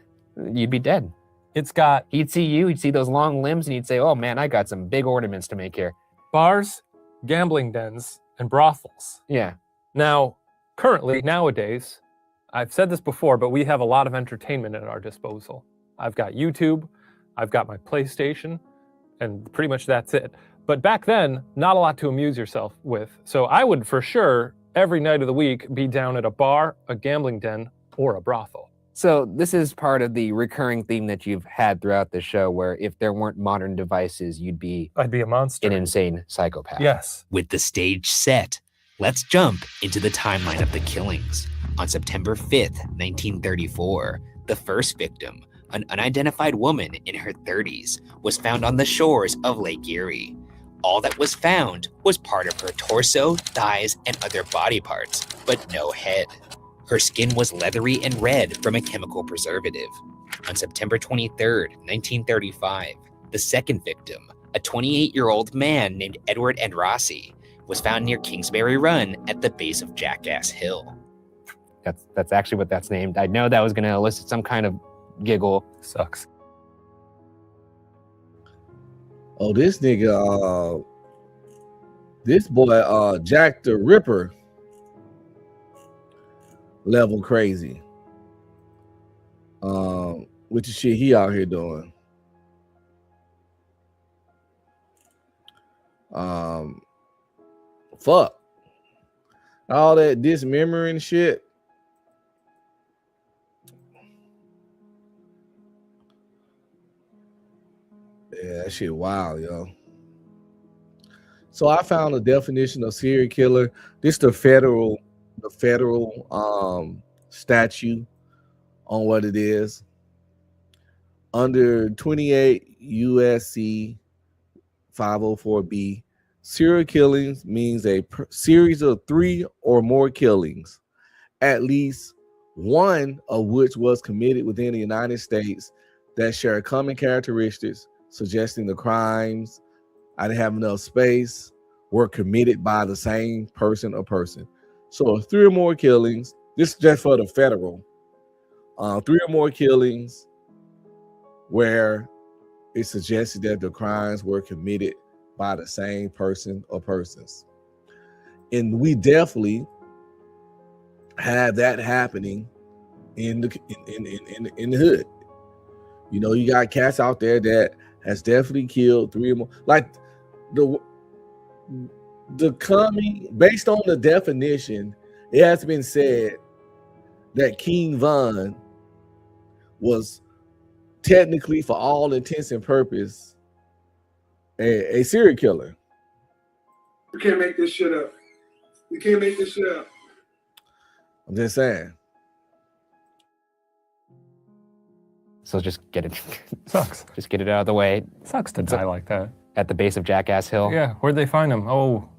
You'd be dead.
It's got...
He'd see you, he'd see those long limbs, and he'd say, oh man, I got some big ornaments to make here.
Bars, gambling dens, and brothels.
Yeah.
Now, currently, nowadays, I've said this before, but we have a lot of entertainment at our disposal. I've got YouTube, I've got my PlayStation, and pretty much that's it. But back then, not a lot to amuse yourself with. So I would for sure, every night of the week, be down at a bar, a gambling den, or a brothel.
So this is part of the recurring theme that you've had throughout the show, where if there weren't modern devices, I'd be
a monster.
An insane psychopath.
Yes.
With the stage set, let's jump into the timeline of the killings. On September 5th, 1934, the first victim, an unidentified woman in her 30s, was found on the shores of Lake Erie. All that was found was part of her torso, thighs, and other body parts, but no head. Her skin was leathery and red from a chemical preservative. On September 23rd, 1935, the second victim, a 28-year-old man named Edward Andrassi, was found near Kingsbury Run at the base of Jackass Hill.
That's actually what that's named. I know that was going to elicit some kind of giggle.
Sucks.
Oh, this nigga, this boy, Jack the Ripper, level crazy. With the shit he out here doing. Fuck. All that dismembering shit. Yeah, that shit wild, yo. So I found a definition of serial killer. This the federal statute on what it is. Under 28 USC 504B, serial killings means a series of 3 or more killings, at least one of which was committed within the United States, that share common characteristics, suggesting the crimes, I didn't have enough space, were committed by the same person or person. So 3 or more killings, this is just for the federal, 3 or more killings where it suggested that the crimes were committed by the same person or persons. And we definitely have that happening in the hood. You know, you got cats out there that has definitely killed 3 or more. Like the coming, based on the definition, it has been said that King Von was technically, for all intents and purposes, a serial killer.
You can't make this shit up. You can't make this shit up.
I'm just saying.
So just get it.
Sucks.
Just get it out of the way.
Sucks to die like that.
At the base of Jackass Hill.
Yeah, where'd they find him? Oh,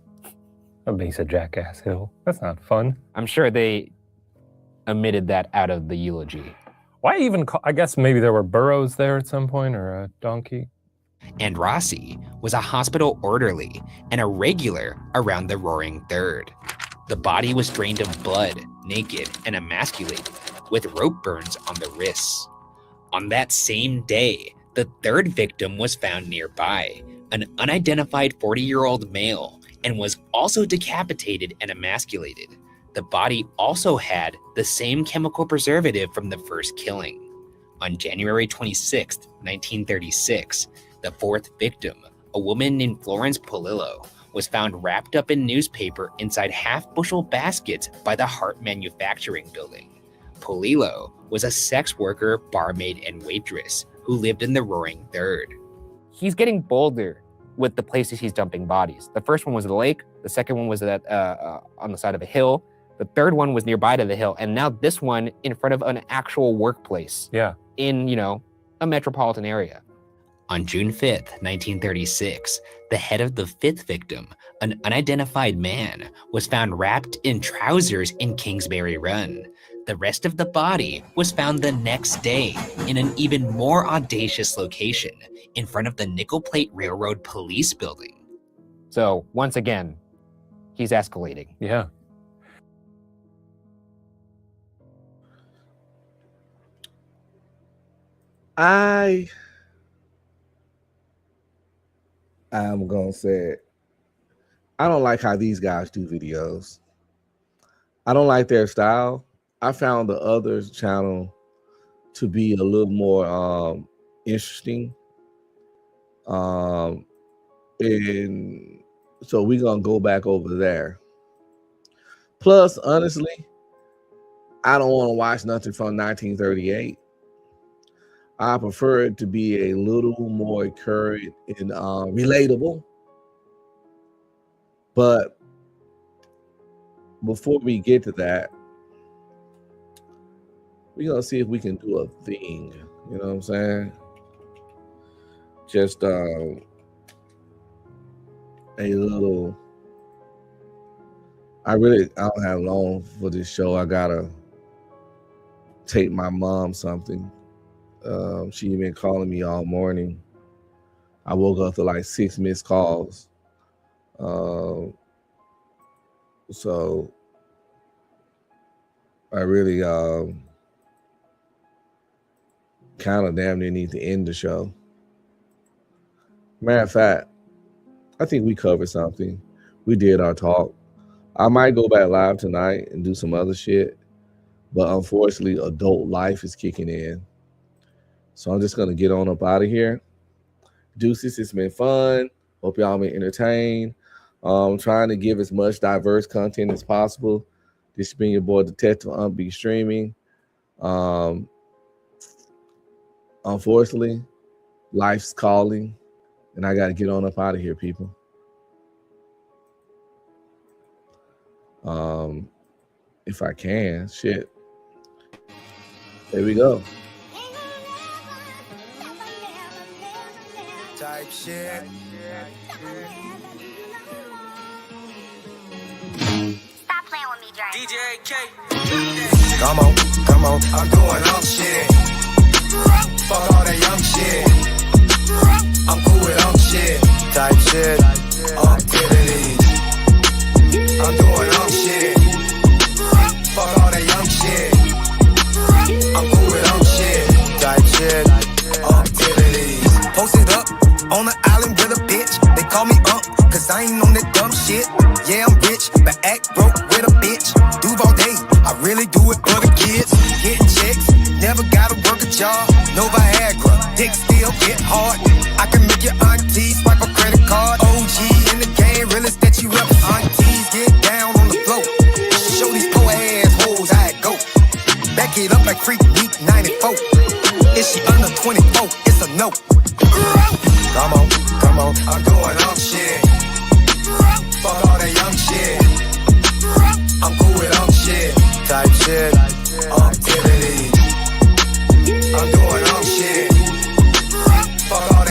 a base of Jackass Hill. That's not fun.
I'm sure they omitted that out of the eulogy.
Why even call, I guess maybe there were burros there at some point, or a donkey.
Andrassi was a hospital orderly and a regular around the Roaring Third. The body was drained of blood, naked, and emasculated, with rope burns on the wrists. On that same day, the third victim was found nearby, an unidentified 40-year-old male, and was also decapitated and emasculated. The body also had the same chemical preservative from the first killing. On January 26, 1936, the fourth victim, a woman named Florence Polillo, was found wrapped up in newspaper inside half-bushel baskets by the Hart Manufacturing Building. Polillo was a sex worker, barmaid, and waitress who lived in the Roaring Third.
He's getting bolder with the places he's dumping bodies. The first one was the lake. The second one was on the side of a hill. The third one was nearby to the hill. And now this one in front of an actual workplace.
Yeah.
In, a metropolitan area.
On June 5th, 1936, the head of the fifth victim, an unidentified man, was found wrapped in trousers in Kingsbury Run. The rest of the body was found the next day in an even more audacious location in front of the Nickel Plate Railroad Police Building.
So once again, he's escalating.
Yeah.
I'm gonna say it. I don't like how these guys do videos. I don't like their style. I found the other channel to be a little more interesting. And so we're gonna go back over there. Plus, honestly, I don't want to watch nothing from 1938. I prefer it to be a little more current and relatable. But before we get to that, we're gonna see if we can do a thing. You know what I'm saying? Just a little. I don't have long for this show. I gotta take my mom something. She been calling me all morning. I woke up to like 6 missed calls. So I really kind of damn near need to end the show. Matter of fact, I think we covered something. We did our talk. I might go back live tonight and do some other shit, but unfortunately, adult life is kicking in. So I'm just gonna get on up out of here. Deuces, it's been fun. Hope y'all been entertained. Trying to give as much diverse content as possible. This has been your boy Detective Unbeat Streaming. Unfortunately, life's calling, and I gotta get on up out of here, people. If I can, shit. There we go.
Type shit.
Stop playing with me, Dre.
DJ K. Come on, I'm doing all shit. Fuck all that young shit. I'm cool with shit. Type shit. Activities. I'm doing all shit. Fuck all that young shit. I'm cool with shit. Type shit. Activities. Posted up on the island with a bitch. They call me cause I ain't on that dumb shit. Yeah, I'm rich, but act broke with a bitch. Duval day, I really do it for the kids. Getting checks, never gotta work a job. No Viagra, dick still get hard. I can make your auntie swipe a credit card. OG in the game, realest that you ever. Aunties get down on the floor. Show these poor ass hoes how it go. Back it up like Freak Week 94. Is she under 24? It's a no. Come on, I'm doing all shit. Fuck all that young shit. I'm cool with shit. Type shit. Activity.